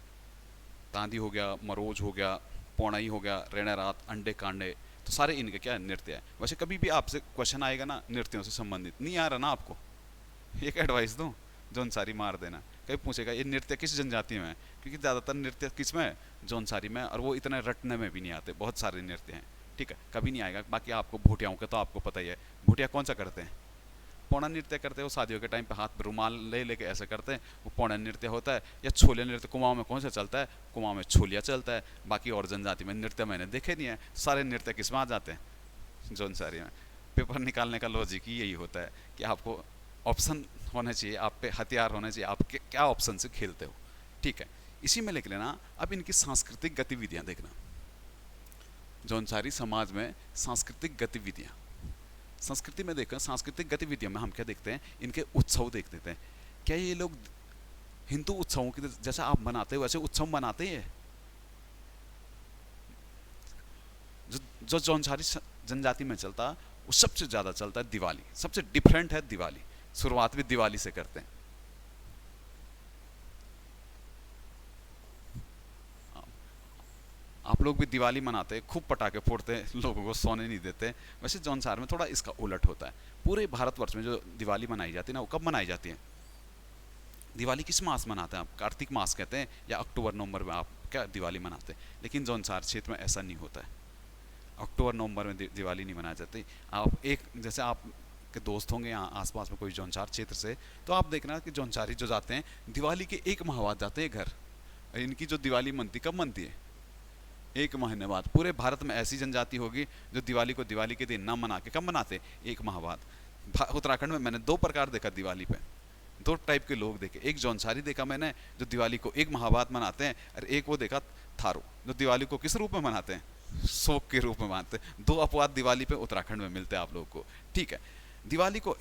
तांदी हो गया, मरोज हो गया, पौड़ाई हो गया, रेणा रात, अंडे कांडे, तो सारे इनके क्या नृत्य है। वैसे कभी भी आपसे क्वेश्चन आएगा ना नृत्यों से संबंधित, नहीं आ रहा ना आपको, एक एडवाइस दूं, जौनसारी मार देना। कभी पूछेगा ये नृत्य किस जनजाति में है, क्योंकि ज़्यादातर नृत्य किस में है, जौनसारी में, और वो इतने रटने में भी नहीं आते, बहुत सारे नृत्य हैं। ठीक है, कभी नहीं आएगा। बाकी आपको भूटियाओं का तो आपको पता ही है, भूटिया कौन सा करते हैं, पौड़ा नृत्य करते हैं। वो शादियों के टाइम पे हाथ पे रुमाल ले लेके ऐसे करते हैं, वो पौड़ा नृत्य होता है। या छोले नृत्य कुमाऊं में कौन सा चलता है, कुमाऊं में छोलिया चलता है। बाकी और जनजाति में नृत्य मैंने देखे नहीं है। सारे नृत्य किस में आ जाते हैं, जौनसारी में। पेपर निकालने का लॉजिक ही यही होता है कि आपको ऑप्शन होने चाहिए, आप पे हथियार होने चाहिए, आप क्या ऑप्शन से खेलते हो। ठीक है, इसी में लिख लेना। अब इनकी सांस्कृतिक गतिविधियां देखना, जौनसारी समाज में सांस्कृतिक गतिविधियां। संस्कृति में देखकर सांस्कृतिक गतिविधियों में हम क्या देखते हैं, इनके उत्सव देख देते हैं। क्या ये लोग हिंदू उत्सवों की जैसा आप मनाते हो वैसे उत्सव मनाते हैं? जो जौनसारी जनजाति में चलता वो सबसे ज़्यादा चलता है दिवाली, सबसे डिफरेंट है दिवाली। शुरुआत भी दिवाली से करते हैं। आप लोग भी दिवाली मनाते हैं, खूब पटाखे फोड़ते हैं, लोगों को सोने नहीं देते। वैसे जौनसार में थोड़ा इसका उलट होता है। पूरे भारतवर्ष में जो दिवाली मनाई जाती है ना, वो कब मनाई जाती है, दिवाली किस मास मनाते हैं आप, कार्तिक मास कहते हैं, या अक्टूबर नवंबर में आप क्या दिवाली मनाते हैं। लेकिन जौनसार क्षेत्र में ऐसा नहीं होता है, अक्टूबर नवंबर में दिवाली नहीं मनाई जाती। आप एक, जैसे आप के दोस्त होंगे यहाँ आसपास में कोई जौनसार क्षेत्र से, तो आप देखना कि जौनसारी जो जाते हैं दिवाली के एक माह बाद जाते हैं घर। इनकी जो दिवाली मनती कब मनती है, एक महीने बाद। पूरे भारत में ऐसी जनजाति होगी जो दिवाली को दिवाली के दिन ना मना के कब मनाते, एक माह बाद। उत्तराखंड में मैंने दो प्रकार देखा दिवाली पे, दो टाइप के लोग देखे। एक जौनसारी देखा मैंने जो दिवाली को एक माह बाद मनाते हैं, और एक वो देखा थारू जो दिवाली को किस रूप में मनाते हैं, शोक के रूप में मनाते हैं। दो अपवाद दिवाली पे उत्तराखंड में मिलते हैं आप लोगों को। ठीक है, दिवाली को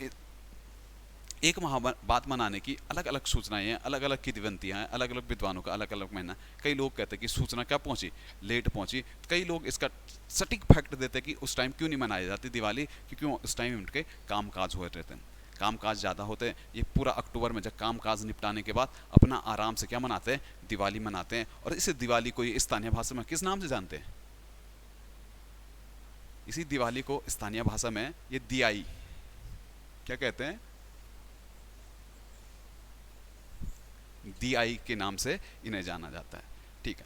एक माह बाद मनाने की अलग अलग सूचनाएं हैं, अलग अलग किंवदंतियां हैं, अलग अलग विद्वानों का अलग अलग महीना। कई लोग कहते हैं कि सूचना क्या पहुंची, लेट पहुंची। कई लोग इसका सटीक फैक्ट देते हैं कि उस टाइम क्यों नहीं मनाई जाती दिवाली, क्योंकि उस टाइम उनके काम काज हुए रहते हैं, काम काज ज़्यादा होते हैं। ये पूरा अक्टूबर में जब काम काज निपटाने के बाद अपना आराम से क्या मनाते हैं, दिवाली मनाते हैं। और इस दिवाली को ये स्थानीय भाषा में किस नाम से जानते हैं, इसी दिवाली को स्थानीय भाषा में ये दियाई क्या कहते हैं, दियाई के नाम से इन्हें जाना जाता है। ठीक है,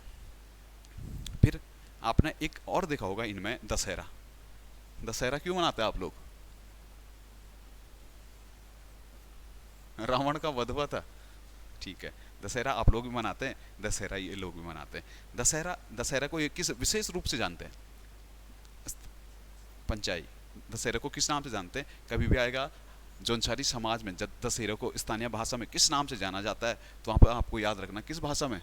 फिर आपने एक और देखा होगा इनमें दशहरा। दशहरा क्यों मनाते हैं आप लोग, रावण का वध हुआ था। ठीक है, दशहरा आप लोग भी मनाते हैं, दशहरा ये लोग भी मनाते हैं। दशहरा दशहरा को ये किस विशेष रूप से जानते हैं? पंचाई। दशहरे को किस नाम से जानते हैं? कभी भी आएगा जौनसारी समाज में जब दशहरे को स्थानीय भाषा में किस नाम से जाना जाता है, तो वहाँ पर आपको याद रखना किस भाषा में,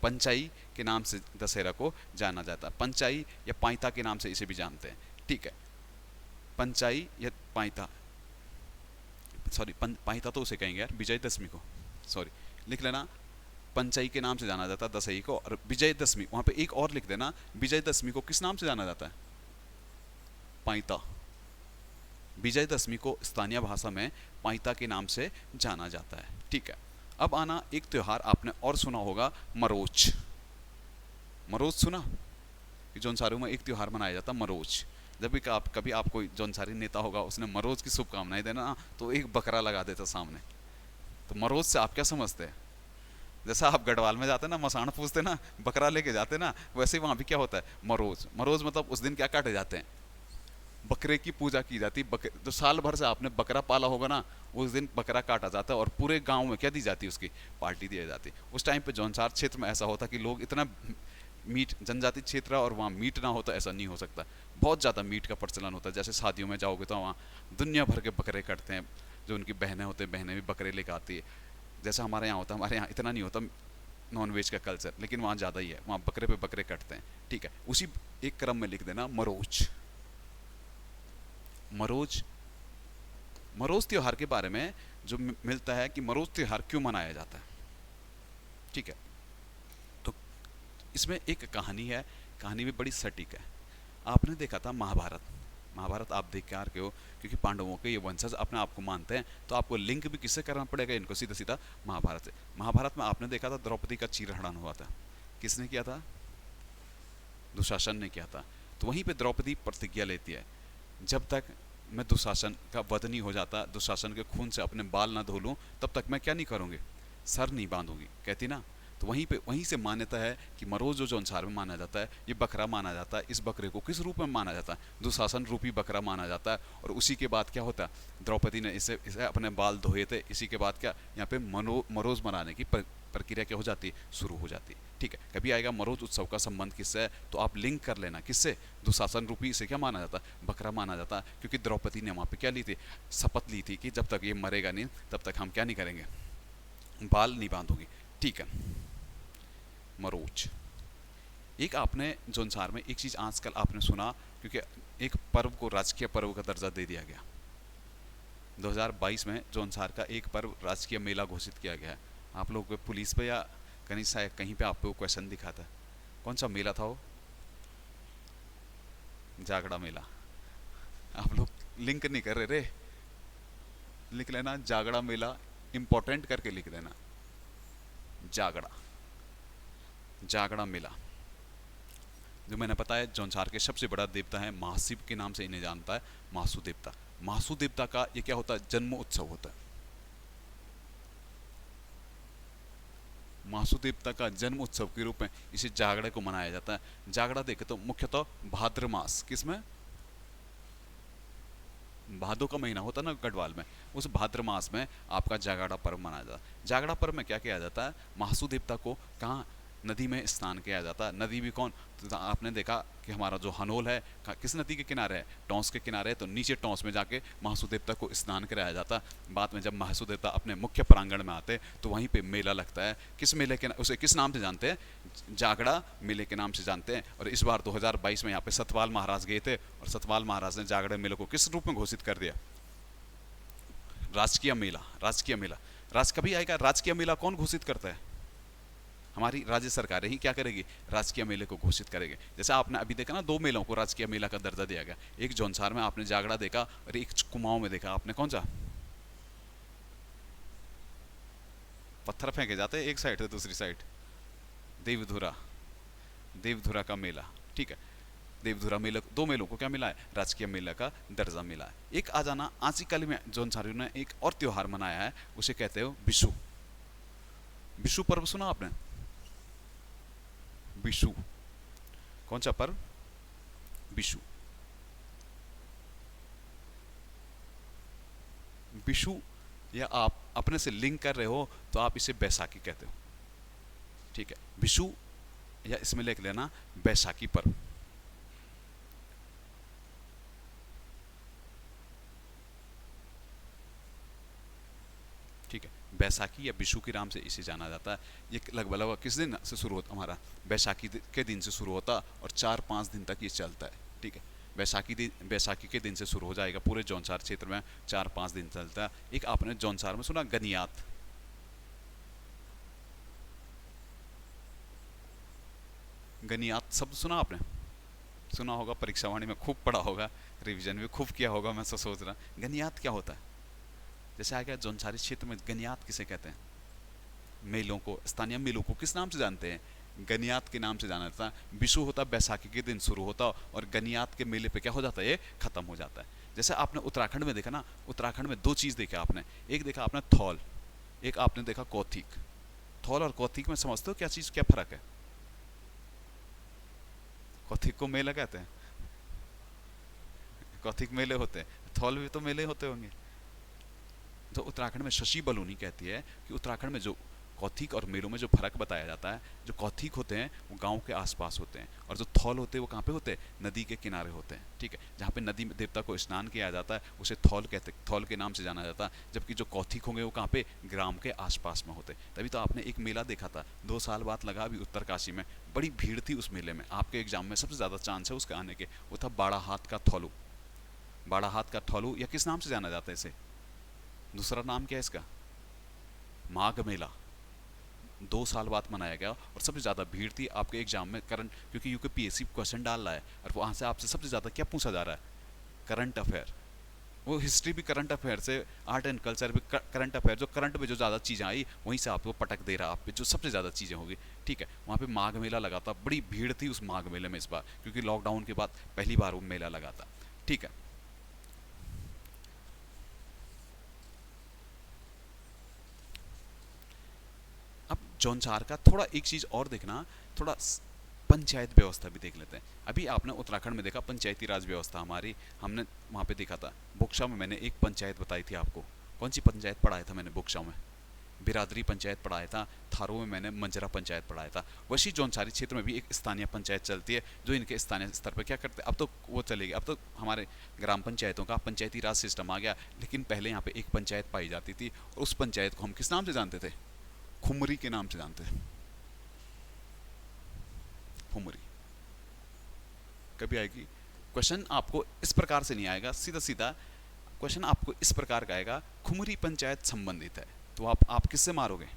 पंचाई के नाम से दशहरा को जाना जाता है। पंचाई या पाइता के नाम से इसे भी जानते हैं। ठीक है, पंचाई या पाइता, सॉरी पाइता तो उसे कहेंगे यार विजयदशमी को, सॉरी लिख लेना। पंचाई के नाम से जाना जाता है दशहरी को, और विजयदशमी वहाँ पे एक और लिख देना, विजयदशमी को किस नाम से जाना जाता है? पाइता। विजयदशमी को स्थानीय भाषा में पाइता के नाम से जाना जाता है। ठीक है, अब आना एक त्योहार आपने और सुना होगा, मरोच। मरोच सुना कि जौनसारू में एक त्योहार मनाया जाता है मरोच। जब भी आप कभी आप कोई जौनसारी नेता होगा उसने मरोज की शुभकामनाएं देना ना, तो एक बकरा लगा देता सामने। तो मरोज से आप क्या समझते हैं? जैसा आप गढ़वाल में जाते ना मसाण पूछते ना, बकरा लेके जाते ना, वैसे ही वहाँ भी क्या होता है, मरोज। मरोज मतलब उस दिन क्या काटे जाते हैं? बकरे की पूजा की जाती है। बकरे जो साल भर से आपने बकरा पाला होगा ना, उस दिन बकरा काटा जाता है और पूरे गांव में क्या दी जाती है, उसकी पार्टी दी जाती है। उस टाइम पे जौनसार क्षेत्र में ऐसा होता कि लोग इतना मीट, जनजाति क्षेत्र और वहाँ मीट ना होता ऐसा नहीं हो सकता, बहुत ज़्यादा मीट का प्रचलन होता है। जैसे शादियों में जाओगे तो वहाँ दुनिया भर के बकरे कटते हैं, जो उनकी बहनें होते हैं बहनें भी बकरे लेकर आती है। जैसा हमारे यहाँ होता है, हमारे यहाँ इतना नहीं होता नॉन वेज का कल्चर, लेकिन वहाँ ज़्यादा ही है, वहाँ बकरे पे बकरे कटते हैं। ठीक है, उसी एक क्रम में लिख देना मरोज। मरोज, मरोज त्योहार के बारे में जो मिलता है कि मरोज त्योहार क्यों मनाया जाता है। ठीक है, तो इसमें एक कहानी है, कहानी भी बड़ी सटीक है। आपने देखा था महाभारत, महाभारत आप देख के आ रहे हो, क्योंकि पांडवों के ये वंशज अपने आप को मानते हैं, तो आपको लिंक भी किससे करना पड़ेगा इनको, सीधा सीधा महाभारत से। महाभारत में आपने देखा था द्रौपदी का चीरहरण हुआ था, किसने किया था? दुशासन ने किया था। तो वहीं पे द्रौपदी प्रतिज्ञा लेती है, जब तक मैं दुशासन का वध नहीं हो जाता, दुशासन के खून से अपने बाल ना धो लूँ, तब तक मैं क्या नहीं करूँगी, सर नहीं बांधूंगी, कहती ना। तो वहीं पे वहीं से मान्यता है कि मरोज जो अनुसार में माना जाता है, ये बकरा माना जाता है। इस बकरे को किस रूप में माना जाता है? दुशासन रूपी बकरा माना जाता है। और उसी के बाद क्या होता है, द्रौपदी ने इसे अपने बाल धोए थे, इसी के बाद क्या यहाँ पे मरोज मनाने की प्रक्रिया क्या हो जाती है, शुरू हो जाती है। ठीक है, कभी आएगा मरोज उत्सव का संबंध किससे है, तो आप लिंक कर लेना, किससे? दुशासन रूपी इसे क्या माना जाता है, बकरा माना जाता है, क्योंकि द्रौपदी ने वहाँ पे क्या ली थी, शपथ ली थी कि जब तक ये मरेगा नहीं तब तक हम क्या नहीं करेंगे, बाल नहीं बांधूंगी। ठीक है, मरोज। एक आपने जोनसार में एक चीज आजकल आपने सुना, क्योंकि एक पर्व को राजकीय पर्व का दर्जा दे दिया गया। 2022 में जोनसार का एक पर्व राजकीय मेला घोषित किया गया है। आप लोग को पुलिस पे या कहीं शायद कहीं पे आपको क्वेश्चन दिखा था, कौन सा मेला था वो? जागड़ा मेला। आप लोग लिंक नहीं कर रहे रे, लिख लेना जागड़ा मेला, इंपॉर्टेंट करके लिख देना, जागड़ा, जागड़ा मेला। जो मैंने बताया जोनसार के सबसे बड़ा देवता है महाशिव के नाम से इन्हें जानता है, महासु देवता। महासु देवता का ये क्या होता है, जन्म उत्सव होता है। महासु देवता का जन्म उत्सव के रूप में इसे जागड़े को मनाया जाता है। जागड़ा देखे तो मुख्यतः भाद्र मास, किसमें, भादो का महीना होता है ना गढ़वाल में, उस भाद्र मास में आपका जागड़ा पर्व मनाया जाता है। जागड़ा पर्व में क्या किया जाता है, महासु देवता को कहाँ, नदी में स्नान किया जाता है। नदी भी कौन, तो आपने देखा कि हमारा जो हनोल है किस नदी के किनारे है, टॉन्स के किनारे है, तो नीचे टॉन्स में जाके महासु देवता को स्नान कराया जाता है। बाद में जब महासु देवता अपने मुख्य प्रांगण में आते तो वहीं पे मेला लगता है। किस मेले के, उसे किस नाम से जानते हैं, जागड़ा मेले के नाम से जानते हैं। और इस बार 2022 में यहाँ पे सतपाल महाराज गए थे, और सतपाल महाराज ने जागड़ा मेले को किस रूप में घोषित कर दिया, राजकीय मेला। राजकीय मेला कभी आएगा, राजकीय मेला कौन घोषित करता है, हमारी राज्य सरकारें ही क्या करेगी, राजकीय मेले को घोषित करेंगे। जैसे आपने अभी देखा ना, दो मेलों को राजकीय मेला का दर्जा दिया गया, एक जौनसार में आपने जागड़ा देखा और एक कुमाऊं में देखा आपने, कौन सा? पत्थर फेंके जाते एक साइड से दूसरी साइड, देवधुरा, देवधुरा का मेला। ठीक है, देवधुरा मेला, दो मेलों को क्या मिला है, राजकीय मेला का दर्जा मिला है। एक आ जाना आंशिकल में जौनसारियों ने एक और त्योहार मनाया है, उसे कहते हो विशु। विशु पर्व सुना आपने, विशु, कौन सा पर्व, विशु। विषु या आप अपने से लिंक कर रहे हो तो आप इसे बैसाखी कहते हो। ठीक है, विषु या इसमें लिख लेना बैसाखी पर्व। ठीक है, बैसाखी या विषु के नाम से इसे जाना जाता है। ये लगभग लगभग किस दिन से शुरू होता हमारा, बैसाखी के दिन से शुरू होता और 4-5 दिन तक ये चलता है। ठीक है, बैसाखी के दिन से शुरू हो जाएगा, पूरे जौनसार क्षेत्र में 4-5 दिन चलता है। एक आपने जौनसार में सुना गनियात, गनियात शब्द सुना आपने, सुना होगा, परीक्षा वाणी में खूब पढ़ा होगा, रिवीजन भी खूब किया होगा, मैं सोच रहा गनियात क्या होता है। जैसे आ गया जौनसारी क्षेत्र में, गनियात किसे कहते हैं, मेलों को, स्थानीय मेलों को किस नाम से जानते हैं, गनियात के नाम से जाना जाता है। विषु होता बैसाखी के दिन शुरू होता और गनियात के मेले पे क्या हो जाता है, ये खत्म हो जाता है। जैसे आपने उत्तराखंड में देखा ना, उत्तराखंड में 2 चीज़ देखा आपने, एक देखा आपने थौल, एक आपने देखा कौथिक। थौल और कौथिक में समझते हो क्या चीज़, क्या फर्क है। कौथिक को मेला कहते हैं, कौथिक मेले होते हैं, थौल भी तो मेले होते होंगे। तो उत्तराखंड में शशि बलूनी कहती है कि उत्तराखंड में जो कौथिक और मेलों में जो फर्क बताया जाता है, जो कौथिक होते हैं वो गांव के आसपास होते हैं, और जो थौल होते हैं वो कहाँ पे होते हैं, नदी के किनारे होते हैं। ठीक है, जहाँ पे नदी में देवता को स्नान किया जाता है उसे थौल कहते, थौल के नाम से जाना जाता है। जबकि जो कौथिक होंगे वो कहाँ पे, ग्राम के आसपास में होते। तभी तो आपने एक मेला देखा था 2 साल बाद लगा अभी उत्तरकाशी में, बड़ी भीड़ थी उस मेले में। आपके एग्जाम में सबसे ज़्यादा चांस है उसके आने के, वो था बाड़ा हाथ का थौलू। बाड़ा हाथ का थौलू या किस नाम से जाना जाता है इसे, दूसरा नाम क्या है इसका, माघ मेला। 2 साल बाद मनाया गया और सबसे ज़्यादा भीड़ थी आपके एग्जाम में करंट, क्योंकि यूपीएससी क्वेश्चन डाल रहा है और वहाँ से आपसे सबसे ज़्यादा क्या पूछा जा रहा है, करंट अफेयर। वो हिस्ट्री भी करंट अफेयर से, आर्ट एंड कल्चर भी करंट अफेयर, जो करंट में जो ज़्यादा चीज़ें आई वहीं से आपको पटक दे रहा है, आप पे जो सबसे ज़्यादा चीज़ें होगी। ठीक है, वहाँ पे माघ मेला लगा था, बड़ी भीड़ थी उस माघ मेले में इस बार, क्योंकि लॉकडाउन के बाद पहली बार वो मेला लगा था। ठीक है, अब जौनसार का थोड़ा एक चीज़ और देखना, थोड़ा पंचायत व्यवस्था भी देख लेते हैं। अभी आपने उत्तराखंड में देखा पंचायती राज व्यवस्था हमारी, हमने वहाँ पे देखा था। बुक्शा में मैंने एक पंचायत बताई थी आपको, कौन सी पंचायत पढ़ाया था मैंने बुक्शा में, बिरादरी पंचायत पढ़ाया था। थारू में मैंने मंजरा पंचायत पढ़ाया था। वैसी जौनसारी क्षेत्र में भी एक स्थानीय पंचायत चलती है, जो इनके स्थानीय स्तर पर क्या करते हैं, अब तो वो चलेगी, अब तो हमारे ग्राम पंचायतों का पंचायती राज सिस्टम आ गया। लेकिन पहले यहाँ पे एक पंचायत पाई जाती थी और उस पंचायत को हम किस नाम से जानते थे, खुमरी के नाम से जानते थे। खुमरी कभी आएगी क्वेश्चन, आपको इस प्रकार से नहीं आएगा, सीधा सीधा क्वेश्चन आपको इस प्रकार का आएगा, खुमरी पंचायत संबंधित है, तो आप किससे मारोगे,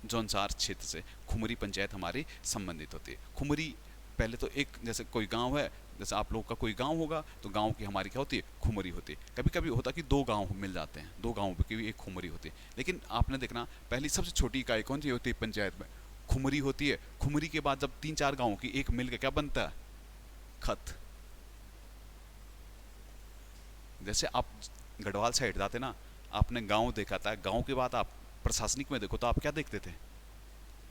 जौनसार क्षेत्र से खुमरी पंचायत हमारी संबंधित होती है। खुमरी पहले तो एक, जैसे कोई गांव है, जैसे आप लोग का कोई गांव होगा तो गांव की हमारी क्या होती है, खुमरी होती है। कभी कभी होता कि 2 गांव मिल जाते हैं, 2 गांवों की भी एक खुमरी होती है। लेकिन आपने देखना पहली सबसे छोटी इकाई कौन सी होती है पंचायत में, खुमरी होती है। खुमरी के बाद जब 3-4 गांवों की एक मिल के क्या बनता है, खत। जैसे आप गढ़वाल साइड जाते ना, आपने गांव देखा था, गांव के बाद आप प्रशासनिक में देखो तो आप क्या देखते थे,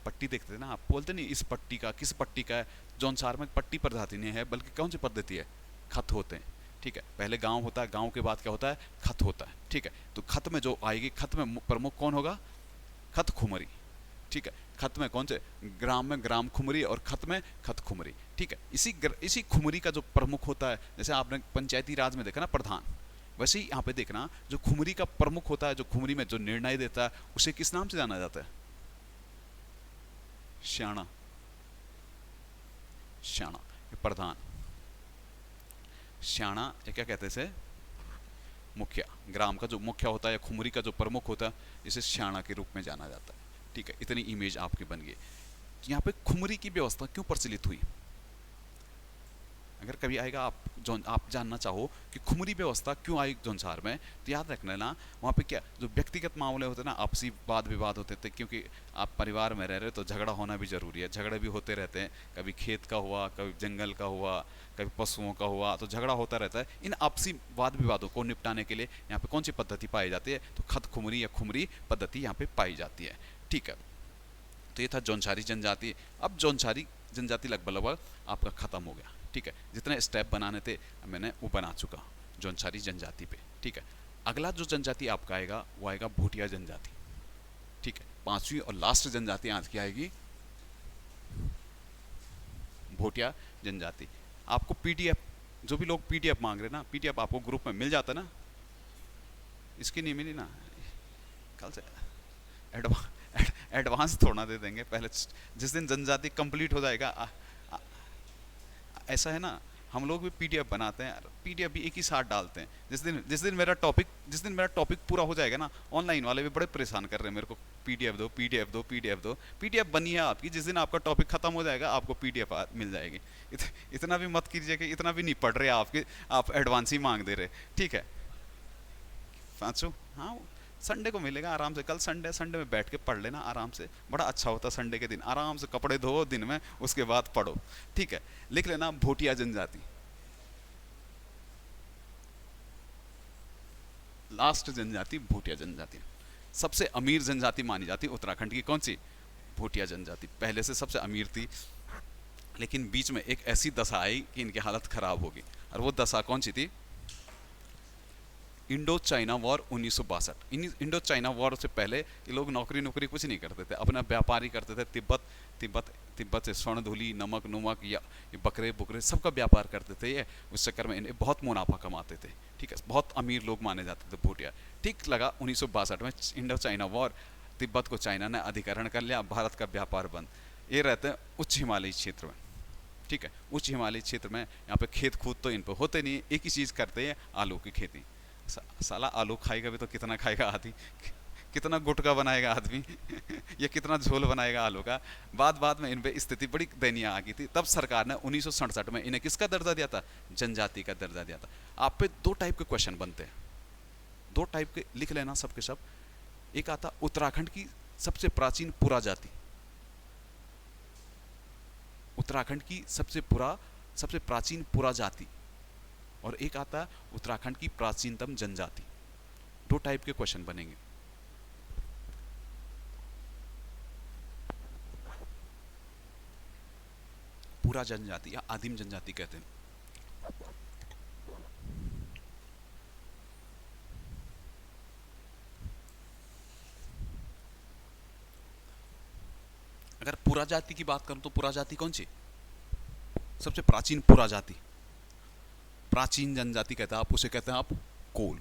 पट्टी देखते थे ना, आप बोलते नहीं इस पट्टी का, किस पट्टी का है। जौनसार में पट्टी पद्धति नहीं है, बल्कि कौन सी पद्धति है, खत होते हैं। ठीक है, पहले गांव होता है, गांव के बाद क्या होता है, खत होता है। ठीक है, तो खत में जो आएगी, खत में प्रमुख कौन होगा, खत खुमरी। ठीक है, खत में कौन से, ग्राम में ग्राम खुमरी और खत में खत खुमरी। ठीक है, इसी खुमरी का जो प्रमुख होता है, जैसे आपने पंचायती राज में देखा ना प्रधान, वैसे ही यहाँ पे देखना जो खुमरी का प्रमुख होता है, जो खुमरी में जो निर्णय देता है, उसे किस नाम से जाना जाता है, श्याणा। श्याणा ये प्रधान, श्याणा ये क्या कहते हैं इसे, मुखिया। ग्राम का जो मुखिया होता है या खुमरी का जो प्रमुख होता है, इसे श्याणा के रूप में जाना जाता है। ठीक है, इतनी इमेज आपकी बन गई। यहाँ पे खुमरी की व्यवस्था क्यों प्रचलित हुई, अगर कभी आएगा आप जानना चाहो कि खुमरी व्यवस्था क्यों आई जौनसार में, तो याद रखना ना, वहाँ पे क्या जो व्यक्तिगत मामले होते ना, आपसी वाद विवाद होते थे, क्योंकि आप परिवार में रह रहे हो तो झगड़ा होना भी जरूरी है, झगड़े भी होते रहते हैं, कभी खेत का हुआ, कभी जंगल का हुआ, कभी पशुओं का हुआ, तो झगड़ा होता रहता है। इन आपसी वाद विवादों को निपटाने के लिए यहाँ पे कौन सी पद्धति पाई जाती है, तो खत खुमरी या खुमरी पद्धति यहाँ पे पाई जाती है। ठीक है, तो ये था जौनसारी जनजाति। अब जौनसारी जनजाति लगभग लगभग आपका खत्म हो गया। ठीक है, जितने स्टेप बनाने थे मैंने वो बना चुका जौनसारी जनजाति पे। ठीक है, अगला जो जनजाति आपका आएगा वो आएगा भूटिया जनजाति। ठीक है, पांचवी और लास्ट जनजाति आज की आएगी भूटिया जनजाति। आपको पीडीएफ, जो भी लोग पीडीएफ मांग रहे हैं ना, पीडीएफ आपको ग्रुप में मिल जाता है ना, इसकी नहीं मिली ना, कल से एडवांस थोड़ा दे देंगे, पहले जिस दिन जनजाति कंप्लीट हो जाएगा ऐसा है ना, हम लोग भी पीडीएफ बनाते हैं, पीडीएफ भी एक ही साथ डालते हैं। जिस दिन मेरा टॉपिक पूरा हो जाएगा ना, ऑनलाइन वाले भी बड़े परेशान कर रहे हैं मेरे को, पीडीएफ दो, पीडीएफ दो, पीडीएफ दो। पीडीएफ बनी है आपकी, जिस दिन आपका टॉपिक खत्म हो जाएगा आपको पीडीएफ मिल जाएगी। इतना भी मत कीजिए कि इतना भी नहीं पढ़ रहे आपके, आप एडवांस ही मांग दे रहे। ठीक है, पाँचों, हाँ संडे को मिलेगा आराम से, कल संडे, संडे में बैठ के पढ़ लेना आराम से, बड़ा अच्छा होता संडे के दिन, आराम से कपड़े धो दिन में, उसके बाद पढ़ो। ठीक है, लिख लेना भूटिया जनजाति। लास्ट जनजाति भूटिया जनजाति। सबसे अमीर जनजाति मानी जाती उत्तराखंड की, कौन सी? भूटिया जनजाति। पहले से सबसे अमीर थी, लेकिन बीच में एक ऐसी दशा आई कि इनकी हालत खराब होगी, और वो दशा कौन सी थी? Indo China war 1962। Indo China war से पहले ये लोग नौकरी कुछ नहीं करते थे, अपना व्यापार ही करते थे। तिब्बत से स्वर्ण धूलि, नमक नुमक या बकरे बुकरे सबका व्यापार करते थे ये। उस चक्कर में इन्हें बहुत मुनाफा कमाते थे। ठीक है, बहुत अमीर लोग माने जाते थे भूटिया। ठीक लगा 1962 में इंडो चाइना वॉर, तिब्बत को चाइना ने अधिकरण कर लिया, भारत का व्यापार बंद। ये रहते हैं उच्च हिमालयी क्षेत्र में। ठीक है, उच्च हिमालयी क्षेत्र में यहाँ पे खेत खूद तो इन पर होते नहीं, एक ही चीज़ करते हैं, आलू की खेती। साला आलू खाएगा भी तो कितना खाएगा आदमी, कितना गुटका बनाएगा आदमी ये कितना झोल बनाएगा आलू का। बाद में इन पे स्थिति बड़ी दयनीय आ गई थी। तब सरकार ने 1967 में इन्हें किसका दर्जा दिया था? जनजाति का दर्जा दिया था। आप पे दो टाइप के क्वेश्चन बनते हैं, दो टाइप के लिख लेना सब के सब। एक आता उत्तराखंड की सबसे प्राचीन पुरा जाति, उत्तराखंड की सबसे प्राचीन पुरा जाति, और एक आता है उत्तराखंड की प्राचीनतम जनजाति। दो टाइप के क्वेश्चन बनेंगे। पूरा जनजाति या आदिम जनजाति कहते हैं। अगर पूरा जाति की बात करूं तो पूरा जाति कौन सी? सबसे प्राचीन पूरा जाति, प्राचीन जनजाति कहते हैं आप उसे, कहते हैं आप कोल।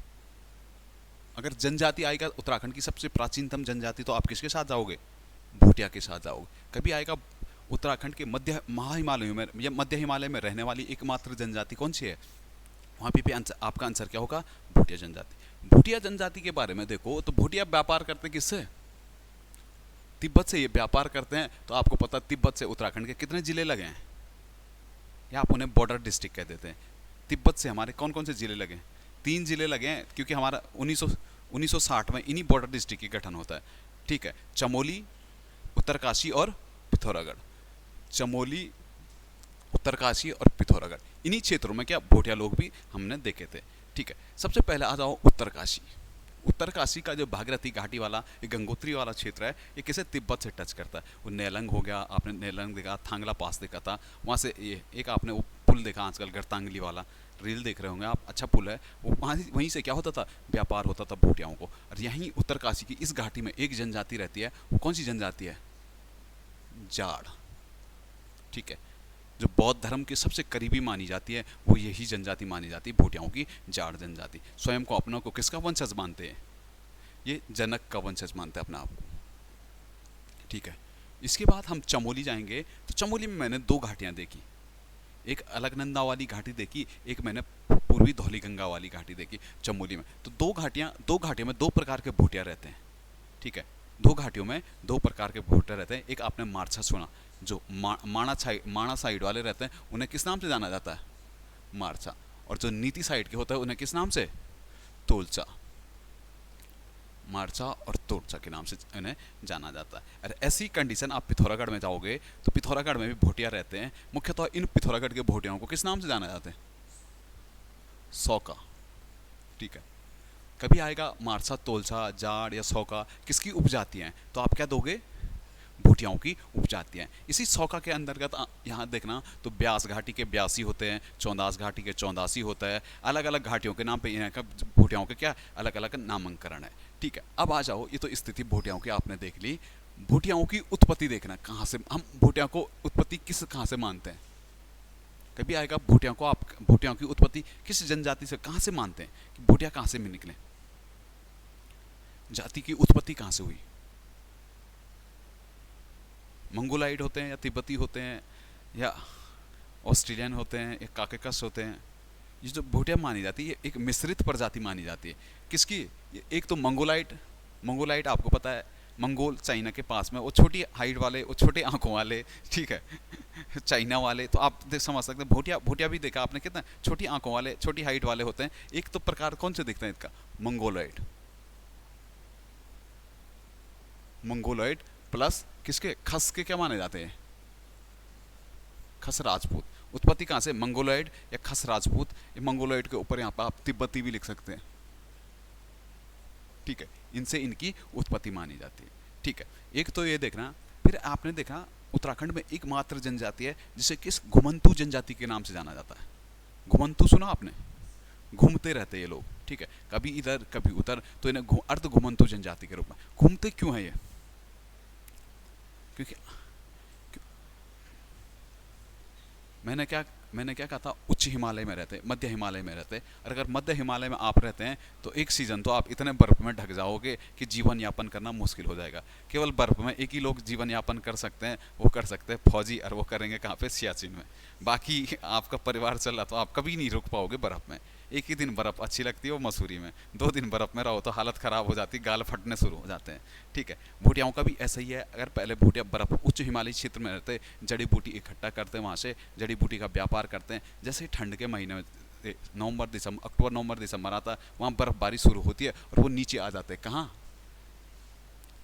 अगर जनजाति आएगा उत्तराखंड की सबसे प्राचीनतम जनजाति, तो आप किसके साथ जाओगे? भूटिया के साथ जाओगे। कभी आएगा उत्तराखंड के मध्य महाहिमालय में या मध्य हिमालय में रहने वाली एकमात्र जनजाति कौन सी है? वहाँ पे आपका आंसर क्या होगा? भूटिया जनजाति। भूटिया जनजाति के बारे में देखो तो भूटिया व्यापार करते किससे? तिब्बत से ये व्यापार करते हैं। तो आपको पता तिब्बत से उत्तराखंड के कितने जिले लगे हैं, या आप उन्हें बॉर्डर डिस्ट्रिक्ट कह देते हैं। तिब्बत से हमारे कौन कौन से जिले लगे हैं? 3 जिले लगे हैं, क्योंकि हमारा 1960 में इन्हीं बॉर्डर डिस्ट्रिक्ट की गठन होता है। ठीक है, चमोली, उत्तरकाशी और पिथौरागढ़। चमोली, उत्तरकाशी और पिथौरागढ़, इन्हीं क्षेत्रों में क्या भूटिया लोग भी हमने देखे थे। ठीक है, सबसे पहले आ जाओ उत्तरकाशी। उत्तरकाशी का जो भागीरथी घाटी वाला, ये गंगोत्री वाला क्षेत्र है, ये किसे? तिब्बत से टच करता है। वो नेलंग हो गया, आपने नेलंग देखा, थांगला पास देखा था, वहाँ से ये एक आपने वो पुल देखा आजकल गर्तांगली वाला, रील देख रहे होंगे आप, अच्छा पुल है वो। वहीं से क्या होता था? व्यापार होता था भूटियाओं को। और यहीं उत्तरकाशी की इस घाटी में एक जनजाति रहती है, वो कौन सी जनजाति है? जाड़। ठीक है, जो बौद्ध धर्म के सबसे करीबी मानी जाती है वो यही जनजाति मानी जाती है, भूटियाओं की जाड़ जनजाति। स्वयं को अपनों को किसका वंशज मानते हैं? ये जनक का वंशज मानते हैं अपने आप को। ठीक है, इसके बाद हम चमोली जाएंगे। तो चमोली में मैंने 2 घाटियां देखी, एक अलकनंदा वाली घाटी देखी, एक मैंने पूर्वी धौलीगंगा वाली घाटी देखी चमोली में। तो 2 घाटियों में 2 प्रकार के भूटिया रहते हैं। ठीक है, 2 घाटियों में 2 प्रकार के भूटिया रहते हैं। एक आपने मारछा सुना, जो माणा साइड वाले रहते हैं उन्हें किस नाम से जाना जाता है? मारछा। और जो नीति साइड के होता है उन्हें किस नाम से? तोलचा। मारछा और तोलचा के नाम से इन्हें जाना जाता है। और ऐसी कंडीशन आप पिथौरागढ़ में जाओगे तो पिथौरागढ़ में भी भूटिया रहते हैं। मुख्यतः इन पिथौरागढ़ के भूटियाओं को किस नाम से जाना जाता है? सौका। ठीक है, कभी आएगा मारछा, तोलचा, जाड़ या सौका किसकी उपजातियां हैं? तो आप क्या दोगे? भूटियाओं की उपजातियाँ हैं। इसी सौका के अंतर्गत यहाँ देखना तो ब्यास घाटी के ब्यासी होते हैं, चौंदास घाटी के चौंदासी होता है। अलग अलग घाटियों के नाम पे यहाँ का भूटियाओं के क्या अलग अलग नामांकरण है। ठीक है, अब आ जाओ, ये तो स्थिति भूटियाओं की आपने देख ली। भूटियाओं की उत्पत्ति देखना, कहाँ से हम भूटिया को उत्पत्ति किस कहाँ से मानते हैं। कभी आएगा भूटिया को, आप भूटियाओं की उत्पत्ति किस जनजाति से कहाँ से मानते हैं कि भूटिया कहाँ से निकले, जाति की उत्पत्ति कहाँ से हुई। मंगोलाइड होते हैं या तिब्बती होते हैं या ऑस्ट्रेलियन होते हैं या काकेकस होते हैं। ये जो भूटिया मानी जाती है ये एक मिश्रित प्रजाति मानी जाती है। किसकी, एक तो मंगोलाइट, मंगोलाइट आपको पता है मंगोल चाइना के पास में, वो छोटी हाइट वाले, वो छोटे आंखों वाले, ठीक है चाइना वाले, तो आप समझ सकते हैं। भूटिया, भूटिया भी देखा आपने कितना छोटी आंखों वाले, छोटी हाइट वाले होते हैं। एक तो प्रकार कौन से दिखते हैं इसका, मंगोलाइड, मंगोलाइड प्लस किसके, खस के क्या माने जाते हैं, खस राजपूत। उत्पत्ति कहाँ से, मंगोलाइड या खस राजपूत। ये मंगोलाइड के ऊपर यहाँ पर आप तिब्बती भी लिख सकते हैं, ठीक है, इनसे इनकी उत्पत्ति मानी जाती है। ठीक है, एक तो ये देखना। फिर आपने देखा उत्तराखंड में एकमात्र जनजाति है जिसे किस, घुमंतू जनजाति के नाम से जाना जाता है। घुमंतू सुना आपने, घूमते रहते ये लोग, ठीक है, कभी इधर कभी उधर, तो इन्हें अर्ध घुमंतू जनजाति के रूप में। घूमते क्यों है ये, क्योंकि मैंने क्या कहा था, उच्च हिमालय में रहते, मध्य हिमालय में रहते। और अगर मध्य हिमालय में आप रहते हैं तो एक सीज़न तो आप इतने बर्फ़ में ढक जाओगे कि जीवन यापन करना मुश्किल हो जाएगा। केवल बर्फ़ में एक ही लोग जीवन यापन कर सकते हैं, वो कर सकते हैं फौजी, और वो करेंगे कहाँ पे, सियाचिन में। बाकी आपका परिवार चल रहा तो आप कभी नहीं रुक पाओगे बर्फ़ में। एक ही दिन बर्फ़ अच्छी लगती है वो मसूरी में, 2 दिन बर्फ़ में रहो तो हालत ख़राब हो जाती, गाल फटने शुरू हो जाते हैं। ठीक है, भूटियाओं का भी ऐसा ही है। अगर पहले भूटिया बर्फ़ उच्च हिमालयी क्षेत्र में रहते, जड़ी बूटी इकट्ठा करते हैं, वहाँ से जड़ी बूटी का व्यापार करते हैं। जैसे ठंड के महीने में नवंबर दिसंबर, अक्टूबर नवंबर दिसंबर आता, वहाँ बर्फ़बारी शुरू होती है और वो नीचे आ जाते हैं। कहाँ,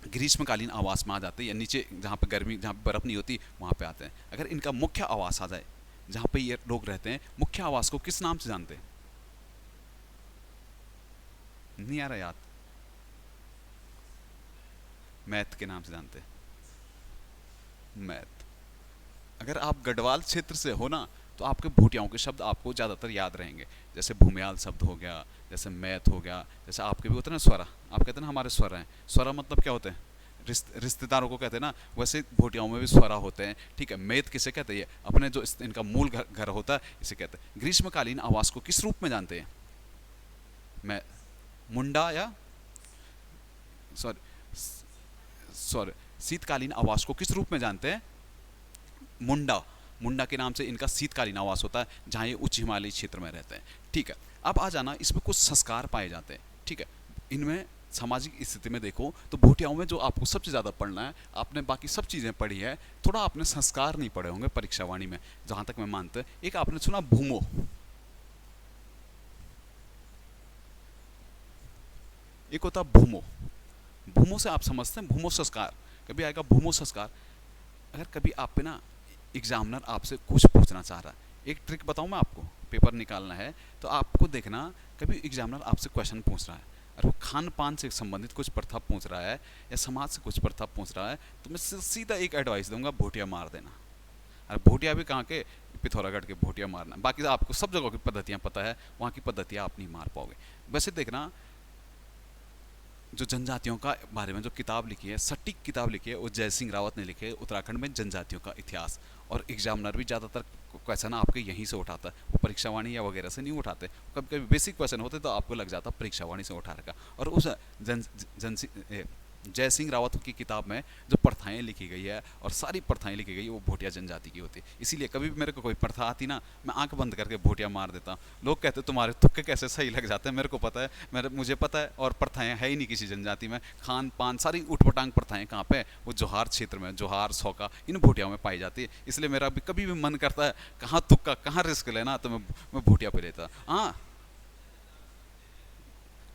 ग्रीष्मकालीन आवास में आ जाते हैं, या नीचे जहाँ पे गर्मी, जहाँ पे बर्फ़ नहीं होती वहाँ पे आते हैं। अगर इनका मुख्य आवास आ जाए, जहाँ पे ये लोग रहते हैं, मुख्य आवास को किस नाम से जानते हैं, नहीं आ रहा याद, मैथ के नाम से जानते हैं, मैथ। अगर आप गढ़वाल क्षेत्र से हो ना तो आपके भूटियाओं के शब्द आपको ज़्यादातर याद रहेंगे। जैसे भूमियाल शब्द हो गया, जैसे मैथ हो गया, जैसे आपके भी होते हैं ना स्वरा, आप कहते हैं ना हमारे स्वरा हैं। स्वरा मतलब क्या होते हैं, रिश्तेदारों को कहते हैं ना, वैसे भूटियाओं में भी स्वरा होते हैं। ठीक है, मैथ किसे कहते हैं, अपने जो इनका मूल घर होता है इसे कहते हैं। ग्रीष्मकालीन आवास को किस रूप में जानते हैं, मैं मुंडा, या सॉरी शीतकालीन आवास को किस रूप में जानते हैं, मुंडा। मुंडा के नाम से इनका शीतकालीन आवास होता है, जहाँ ये उच्च हिमालयी क्षेत्र में रहते हैं। ठीक है, अब आ जाना, इसमें कुछ संस्कार पाए जाते हैं। ठीक है, इनमें सामाजिक स्थिति में देखो तो भूटियाओं में जो आपको सबसे ज़्यादा पढ़ना है, आपने बाकी सब चीज़ें पढ़ी है, थोड़ा आपने संस्कार नहीं पढ़े होंगे परीक्षावाणी में, जहाँ तक मैं मानता हूँ। एक आपने सुना भूमो, एक होता भूमो। भूमो से आप समझते हैं, भूमो संस्कार, कभी आएगा भूमो संस्कार। अगर कभी आप पे ना एग्जामिनर आपसे कुछ पूछना चाह रहा है, एक ट्रिक बताऊं मैं आपको, पेपर निकालना है तो आपको देखना, कभी एग्जामिनर आपसे क्वेश्चन पूछ रहा है और वो खान पान से संबंधित कुछ प्रथा पूछ रहा है या समाज से कुछ प्रथा पूछ रहा है, तो मैं सीधा एक एडवाइस दूंगा, भूटिया मार देना। और भूटिया भी कहाँ के, पिथौरागढ़ के भूटिया मारना। बाकी तो आपको सब जगह की पद्धतियाँ पता है, वहाँ की पद्धतियाँ आप नहीं मार पाओगे। वैसे देखना, जो जनजातियों का बारे में जो किताब लिखी है, सटीक किताब लिखी है, वो जय सिंह रावत ने लिखी है, उत्तराखंड में जनजातियों का इतिहास। और एग्जामिनर भी ज़्यादातर क्वेश्चन आपके यहीं से उठाता है, वो परीक्षावाणी या वगैरह से नहीं उठाते। कभी कभी बेसिक क्वेश्चन होते तो आपको लग जाता परीक्षावाणी से उठा रखा। और उस जय सिंह रावत की किताब में जो प्रथाएं लिखी गई है, और सारी प्रथाएं लिखी गई, वो भूटिया जनजाति की होती है। इसीलिए कभी भी मेरे को कोई प्रथा आती ना, मैं आंख बंद करके भूटिया मार देता। लोग कहते तुम्हारे तुक्के कैसे सही लग जाते हैं, मेरे को पता है, मुझे पता है। और प्रथाएं है ही नहीं किसी जनजाति में, खान पान सारी उठपटांग प्रथाएं कहाँ पे, वो जोहार क्षेत्र में, जोहार सौका, इन भूटियाओं में पाई जाती है। इसलिए मेरा भी कभी भी मन करता है कहाँ तुक्का, कहाँ रिस्क लेना, तो मैं भूटिया पे लेता। हाँ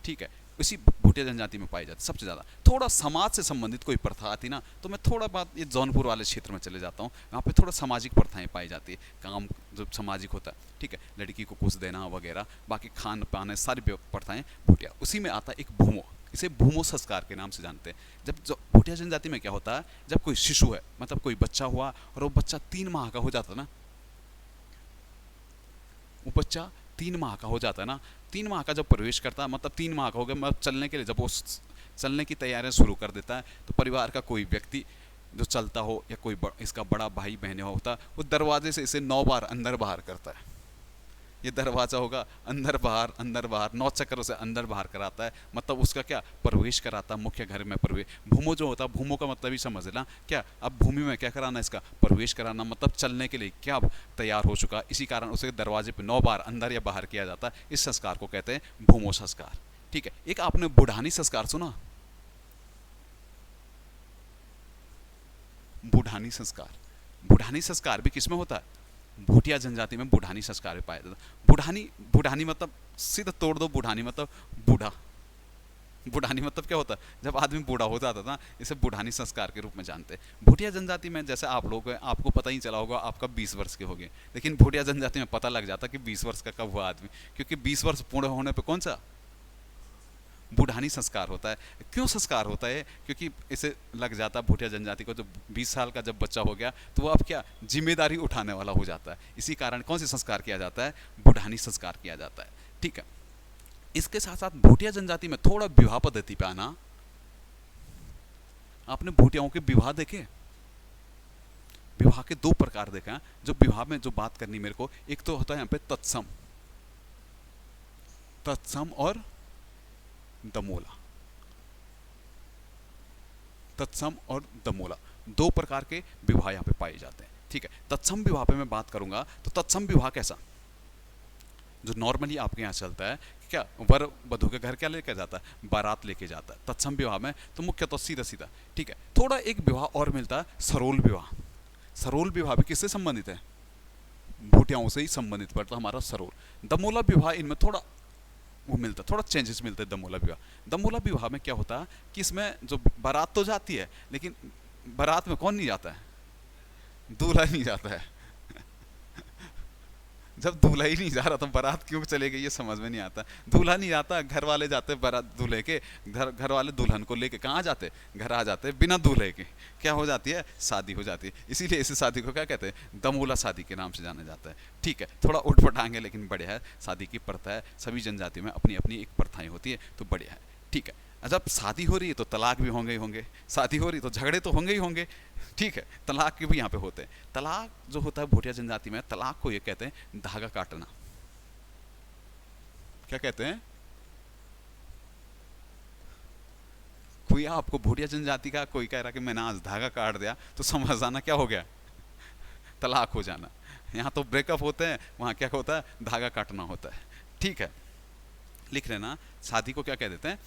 ठीक है, इसी भूटिया जनजाति में पाई जाती सबसे ज़्यादा। थोड़ा समाज से संबंधित कोई प्रथा आती ना, तो मैं थोड़ा बात ये जौनपुर वाले क्षेत्र में चले जाता हूँ, वहाँ पे थोड़ा सामाजिक प्रथाएं पाई जाती है, काम जो सामाजिक होता है, ठीक है, लड़की को कुछ देना वगैरह, बाकी खान पान है, सारी प्रथाएं भूटिया। उसी में आता है एक भूमो, इसे भूमो संस्कार के नाम से जानते हैं। जब जो भूटिया जनजाति में क्या होता है, जब कोई शिशु है, मतलब कोई बच्चा हुआ और वो बच्चा 3 माह का हो जाता ना, वो बच्चा 3 माह का हो जाता है ना, 3 माह का जब प्रवेश करता है, मतलब 3 माह का हो गया, मतलब चलने के लिए जब वो चलने की तैयारियां शुरू कर देता है, तो परिवार का कोई व्यक्ति जो चलता हो या कोई इसका बड़ा भाई बहन होता, वो दरवाजे से इसे 9 बार अंदर बाहर करता है। ये दरवाजा होगा, अंदर बाहर 9 चक्करों से अंदर बाहर कराता है, मतलब उसका क्या प्रवेश कराता है मुख्य घर में। प्रवेश भूमो जो होता है, भूमो का मतलब ही समझ लेना क्या, अब भूमि में क्या कराना, इसका प्रवेश कराना, मतलब चलने के लिए क्या तैयार हो चुका। इसी कारण उसे दरवाजे पे 9 बार अंदर या बाहर किया जाता है। इस संस्कार को कहते हैं भूमो संस्कार। ठीक है, एक आपने बुढ़ानी संस्कार सुना? बुढ़ानी संस्कार, बुढ़ानी संस्कार भी किसमें होता है? भूटिया जनजाति में बुढ़ानी संस्कार भी पाया जाता है। बुढ़ानी, बुढ़ानी मतलब सीधा तोड़ दो, बुढ़ानी मतलब बूढ़ा। बुढ़ानी मतलब क्या होता है? जब आदमी बूढ़ा हो जाता था, इसे बुढ़ानी संस्कार के रूप में जानते हैं। भूटिया जनजाति में जैसे आप लोग हैं, आपको पता ही चला होगा आपका 20 वर्ष के हो गए, लेकिन भूटिया जनजाति में पता लग जाता कि 20 वर्ष का कब हुआ आदमी, क्योंकि 20 वर्ष पूर्ण होने पर कौन सा बुढ़ानी संस्कार होता है। क्यों संस्कार होता है? क्योंकि इसे लग जाता है भूटिया जनजाति को, जो 20 साल का जब बच्चा हो गया तो वो अब क्या जिम्मेदारी उठाने वाला हो जाता है। इसी कारण कौन सी संस्कार किया जाता है? बुढ़ानी संस्कार किया जाता है। ठीक है, इसके साथ साथ भूटिया जनजाति में थोड़ा विवाह पद्धति पे आना। आपने भूटियाओं के विवाह देखे? विवाह के 2 प्रकार देखा। जो विवाह में जो बात करनी मेरे को, एक तो होता है यहाँ पे तत्सम, तत्सम और दमोला। तत्सम और दमोला 2 प्रकार के विवाह यहाँ पे पाए जाते हैं। ठीक है, तत्सम विवाह पे मैं बात करूंगा। तो तत्सम विवाह कैसा, जो नॉर्मली आपके यहाँ चलता है, क्या वर वधु के घर क्या लेकर जाता है? बारात लेके जाता है। तत्सम विवाह में तो मुख्य तो सीधा सीधा। ठीक है, थोड़ा एक विवाह और मिलता है, सरोल विवाह। सरोल विवाह भी किससे संबंधित है? भूटियाओं से ही संबंधित पड़ता हमारा सरोल। दमोला विवाह इनमें थोड़ा वो मिलता, थोड़ा चेंजेस मिलते हैं। दमोला विवाह, दमोला विवाह में क्या होता है कि इसमें जो बारात तो जाती है, लेकिन बारात में कौन नहीं जाता है? दूल्हा नहीं जाता है। जब दूल्हा ही नहीं जा रहा तो बारात क्यों चलेगी, ये समझ में नहीं आता। दूल्हा नहीं जाता, घर वाले जाते बारात दूल्हे के घर वाले दुल्हन को लेके कहाँ जाते? घर आ जाते बिना दूल्हे के। क्या हो जाती है? शादी हो जाती है। इसीलिए इस शादी को क्या कहते हैं? दमोला शादी के नाम से जाना जाता है। ठीक है, थोड़ा उठपटांग है लेकिन बढ़िया है। शादी की प्रथा है, सभी जनजाति में अपनी अपनी एक प्रथाएं होती है, तो बढ़िया है। ठीक है, जब शादी हो रही है तो तलाक भी होंगे ही होंगे, शादी हो रही तो झगड़े तो होंगे ही होंगे। ठीक है, तलाक के भी यहाँ पे होते हैं। तलाक जो होता है भूटिया जनजाति में, तलाक को ये कहते हैं धागा काटना। क्या कहते हैं? कोई आपको भूटिया जनजाति का कोई कह रहा कि मैंने आज धागा काट दिया, तो समझ जाना क्या हो गया? तलाक हो जाना। यहाँ तो ब्रेकअप होते हैं, वहाँ क्या होता है? धागा काटना होता है। ठीक है, लिख लेना। शादी को क्या कह देते हैं?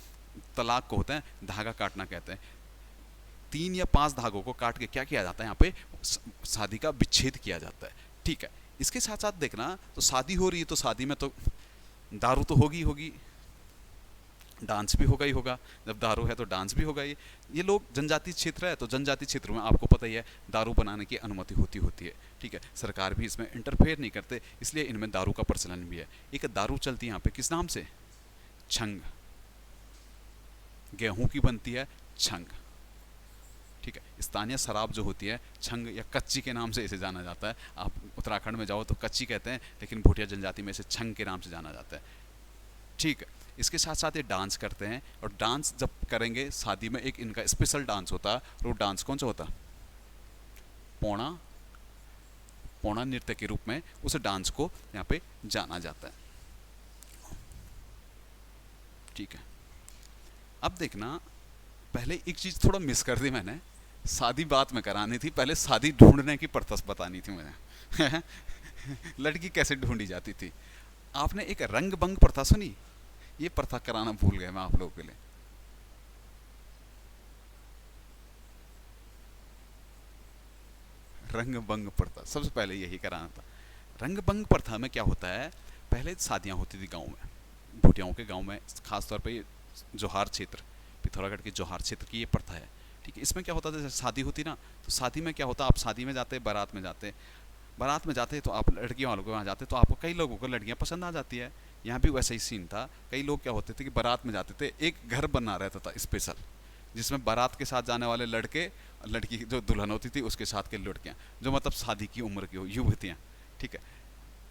तलाक को होता है धागा काटना कहते हैं। 3 या 5 धागों को काट के क्या किया जाता है? यहाँ पे शादी का विच्छेद किया जाता है। ठीक है, इसके साथ साथ देखना, तो शादी हो रही है तो शादी में तो दारू तो होगी होगी, डांस भी होगा ही होगा। जब दारू है तो डांस भी होगा ही। ये लोग जनजाति क्षेत्र है, तो जनजाति क्षेत्र में आपको पता ही है दारू बनाने की अनुमति होती है। ठीक है, सरकार भी इसमें इंटरफेयर नहीं करते, इसलिए इनमें दारू का प्रचलन भी है। एक दारू चलती है यहाँ पे, किस नाम से? छंग। गेहूं की बनती है छंग। ठीक है, स्थानीय शराब जो होती है छंग या कच्ची के नाम से इसे जाना जाता है। आप उत्तराखंड में जाओ तो कच्ची कहते हैं, लेकिन भूटिया जनजाति में इसे छंग के नाम से जाना जाता है। ठीक है, इसके साथ साथ ये डांस करते हैं, और डांस जब करेंगे शादी में, एक इनका स्पेशल डांस होता है। और वो डांस कौन सा होता है? पौना, पौना नृत्य के रूप में उस डांस को यहाँ पे जाना जाता है। ठीक है, अब देखना, पहले एक चीज थोड़ा मिस कर दी मैंने, शादी बात में करानी थी, पहले शादी ढूंढने की प्रथा बतानी थी मुझे। लड़की कैसे ढूंढी जाती थी? आपने एक रंग बंग प्रथा सुनी? ये प्रथा कराना भूल गए मैं आप लोगों के लिए। रंग बंग प्रथा सबसे पहले यही कराना था। रंग बंग प्रथा में क्या होता है? पहले शादियां होती थी गांव में, भूटियाओं के गांव में, खासतौर पे जोहार क्षेत्र, पिथौरागढ़ के जोहार क्षेत्र की ये प्रथा है। ठीक है, इसमें क्या होता था? जैसे शादी होती ना, तो शादी में क्या होता, आप शादी में जाते, बारात में जाते, बारात में जाते तो आप लड़कियों वालों के वहाँ जाते, तो आपको कई लोगों को लड़कियाँ पसंद आ जाती है। यहाँ भी वैसा ही सीन था। कई लोग क्या होते थे कि बारात में जाते थे, एक घर बना रहता था स्पेशल, जिसमें बारात के साथ जाने वाले लड़के, लड़की जो दुल्हन होती थी उसके साथ के लड़कियाँ, जो मतलब शादी की उम्र की हो, युवतियाँ, ठीक है,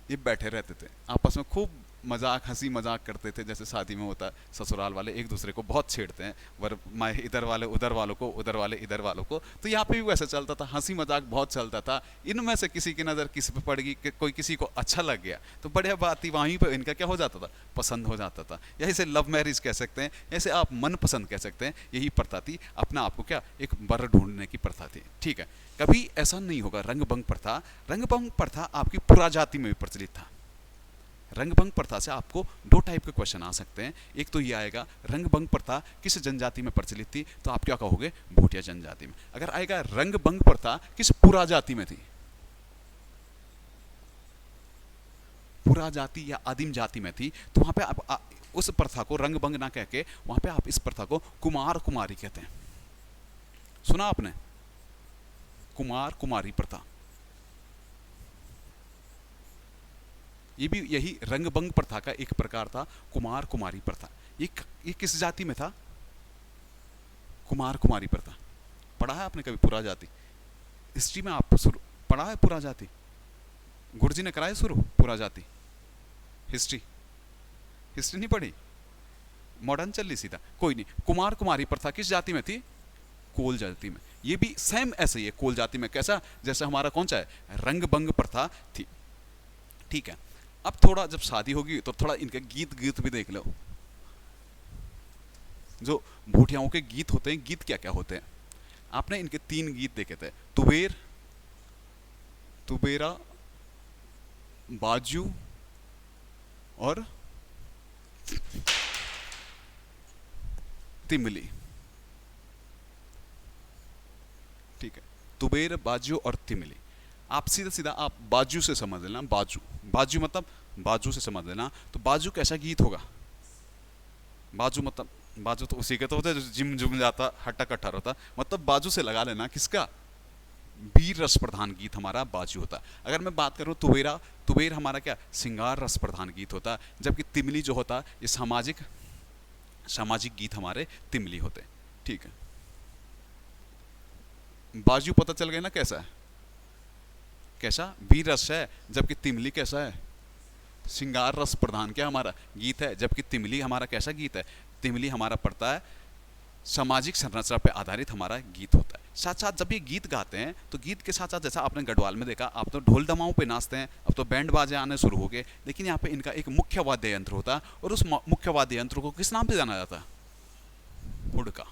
ये बैठे रहते थे, आपस में खूब मजाक, हंसी मजाक करते थे, जैसे शादी में होता है, ससुराल वाले एक दूसरे को बहुत छेड़ते हैं, वर मैं इधर वाले उधर वालों को, उधर वाले इधर वालों को, तो यहाँ पे भी वैसा चलता था, हंसी मजाक बहुत चलता था। इनमें से किसी की नज़र किसी पे पड़ गई कि कोई किसी को अच्छा लग गया, तो बढ़िया बात ही, वहीं पर इनका क्या हो जाता था, पसंद हो जाता था, या इसे लव मैरिज कह सकते हैं, ऐसे आप मन पसंद कह सकते हैं। यही प्रथा थी, अपना आपको क्या एक वर ढूंढने की प्रथा थी, ठीक है। कभी ऐसा नहीं होगा रंगभंग प्रथा, रंगभंग प्रथा आपकी पुरा जाति में भी प्रचलित था। रंगभंग प्रथा से आपको दो टाइप के क्वेश्चन आ सकते हैं। एक तो ये आएगा रंगभंग प्रथा किस जनजाति में प्रचलित थी, तो आप क्या कहोगे, भूटिया जनजाति में। अगर आएगा रंगभंग प्रथा किस पुरा जाति में थी, पुरा जाति या आदिम जाति में थी, तो वहां पे आप उस प्रथा को रंगभंग ना कह के वहां पे आप इस प्रथा को कुमार कुमारी कहते हैं। सुना आपने, कुमार कुमारी प्रथा, ये भी यही रंगभंग प्रथा का एक प्रकार था, कुमार कुमारी प्रथा। ये किस जाति में था, कुमार कुमारी प्रथा। पढ़ा है आपने कभी पुरा जाति, हिस्ट्री में आप पढ़ा है पुरा जाति, गुरुजी ने कराया शुरू पुरा जाति, हिस्ट्री हिस्ट्री नहीं पढ़ी, मॉडर्न चल रही सीधा, कोई नहीं। कुमार कुमारी प्रथा किस जाति में थी, कोल जाति में। ये भी सेम ऐसे ही है, कोल जाति में, कैसा, जैसे हमारा कौन सा है, रंगभंग प्रथा थी, ठीक है। अब थोड़ा जब शादी होगी तो थोड़ा इनके गीत गीत भी देख लो, जो भूटियाओं के गीत होते हैं, गीत क्या क्या होते हैं। आपने इनके 3 गीत देखे थे, तुबेर, तुबेरा, बाजू और तिमली, ठीक है, तुबेर, बाजू और तिमली। आप सीधा सीधा आप बाजू से समझ लेना, बाजू, बाजू मतलब बाजू से समझ लेना, तो बाजू कैसा गीत होगा, बाजू मतलब, बाजू तो उसी के तो होता है जो जिम जुम जाता, हट्टा कट्टा होता, मतलब बाजू से लगा लेना किसका, वीर रस प्रधान गीत हमारा बाजू होता। अगर मैं बात करूं तुबेरा, तुबेर हमारा क्या, सिंगार रस प्रधान गीत होता, जबकि तिमली जो होता ये सामाजिक, सामाजिक गीत हमारे तिमली होते, ठीक है। बाजू पता चल गया ना कैसा है, कैसा वीर रस है, जबकि तिमली कैसा है, सिंगार रस प्रधान क्या हमारा गीत है, जबकि तिमली हमारा कैसा गीत है, तिमली हमारा पड़ता है सामाजिक संरचना पर आधारित हमारा गीत होता है। साथ साथ जब ये गीत गाते हैं तो गीत के साथ साथ, जैसा आपने गढ़वाल में देखा, आप तो ढोल दमाओं पे नाचते हैं, अब तो बैंड बाजे आने शुरू हो गए, लेकिन यहाँ पे इनका एक मुख्य वाद्य यंत्र होता है, और उस मुख्य वाद्य यंत्र को किस नाम से जाना जाता है, हुड़का।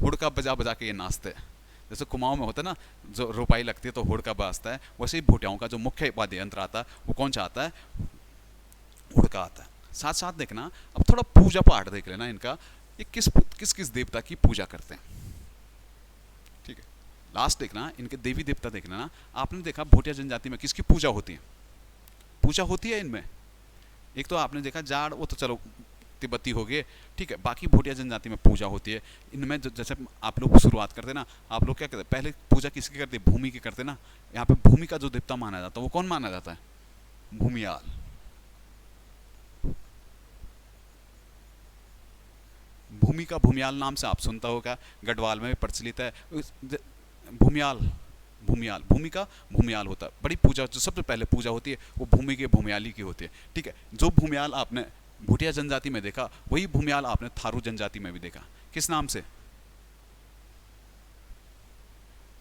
हुड़का बजा बजा के ये नाचते हैं, जैसे कुमाऊं में होता है ना, जो रुपाई लगती है तो हुड़का बजता है, वैसे ही भूटियाओं का जो मुख्य वाद्य यंत्र आता है वो कौन सा आता है, हुड़का आता है। साथ साथ देखना, अब थोड़ा पूजा पाठ देख लेना इनका, ये किस किस किस देवता की पूजा करते हैं, ठीक है। लास्ट देखना, इनके देवी देवता देख लेना। आपने देखा भूटिया जनजाति में किसकी पूजा होती है, पूजा होती है इनमें, एक तो आपने देखा जाड़, वो तो चलो तिब्बती हो गए, ठीक है, बाकी भूटिया जनजाति में पूजा होती है। इनमें जैसे आप लोग शुरुआत करते ना, आप लोग क्या करते, पहले पूजा किसकी करते, भूमि की करते ना। यहाँ पे भूमि का जो देवता माना जाता है वो कौन माना जाता है, भूमियाल। भूमि का भूमियाल नाम से आप सुनता होगा, गढ़वाल में भी प्रचलित है भूमियाल, भूमियाल, भूमि का भूमियाल होता है। बड़ी पूजा जो सबसे पहले पूजा होती है वो भूमि के भूमियाली की होती है, ठीक है। जो भूमियाल आपने भूटिया जनजाति में देखा, वही भूमियाल आपने थारू जनजाति में भी देखा। किस नाम से,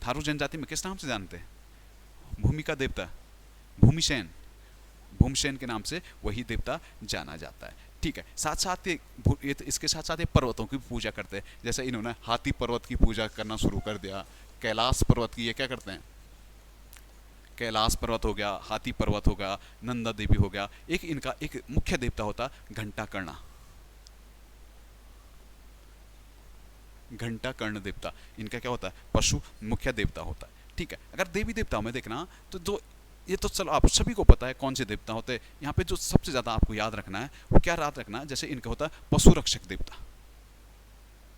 थारू जनजाति में किस नाम से जानते हैं, भूमि का देवता भूमिसेन, भूमिसेन के नाम से वही देवता जाना जाता है, ठीक है। साथ साथ ये इसके साथ साथ ये पर्वतों की पूजा करते हैं, जैसे इन्होंने हाथी पर्वत की पूजा करना शुरू कर दिया, कैलाश पर्वत की ये क्या करते हैं, कैलाश पर्वत हो गया, हाथी पर्वत हो गया, नंदा देवी हो गया। एक इनका एक मुख्य देवता होता घंटा कर्णा, घंटा कर्ण देवता इनका क्या होता है, पशु मुख्य देवता होता है, ठीक है। अगर देवी देवताओं में देखना तो जो ये तो चलो आप सभी को पता है कौन से देवता होते हैं, यहाँ पे जो सबसे ज्यादा आपको याद रखना है वो क्या याद रखना है, जैसे इनका होता है पशु रक्षक देवता।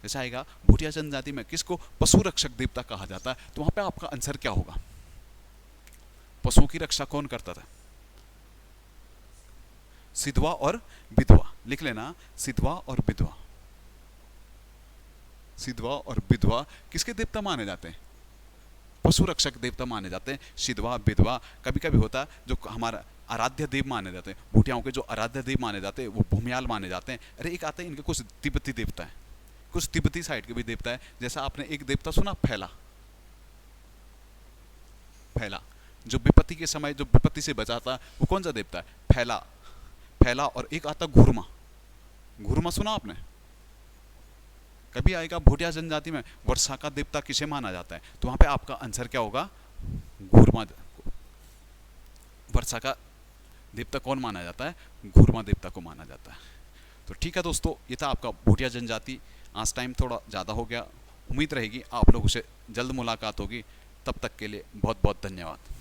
जैसा आएगा भूटिया जनजाति में किसको पशु रक्षक देवता कहा जाता है, तो वहां पे आपका आंसर क्या होगा, पशुओं की रक्षा कौन करता था, सिधवा और विधवा, लिख लेना, सिधवा और विधवा। सिधवा और विधवा किसके देवता माने जाते हैं? पशु रक्षक देवता माने जाते हैं सिधवा विधवा। कभी कभी होता है जो हमारा आराध्य देव माने जाते हैं, भूटियाओं के जो आराध्य देव माने जाते हैं वो भूमियाल माने जाते हैं। अरे एक आते हैं इनके कुछ तिब्बती देवता है, कुछ तिब्बती साइड के भी देवता है। जैसा आपने एक देवता सुना फैला, फैला जो विपत्ति के समय जो विपत्ति से बचाता, वो कौन सा देवता है? फैला, फैला। और एक आता घुरमा, घुरमा सुना आपने? कभी आएगा भोटिया जनजाति में वर्षा का देवता किसे माना जाता है? तो वहां पे आपका आंसर क्या होगा? घुरमा। वर्षा का देवता कौन माना जाता है? घुरमा देवता को माना जाता है। तो ठीक है दोस्तों, ये था आपका भोटिया जनजाति। आज टाइम थोड़ा ज़्यादा हो गया, उम्मीद रहेगी आप लोगों से जल्द मुलाकात होगी। तब तक के लिए बहुत बहुत धन्यवाद।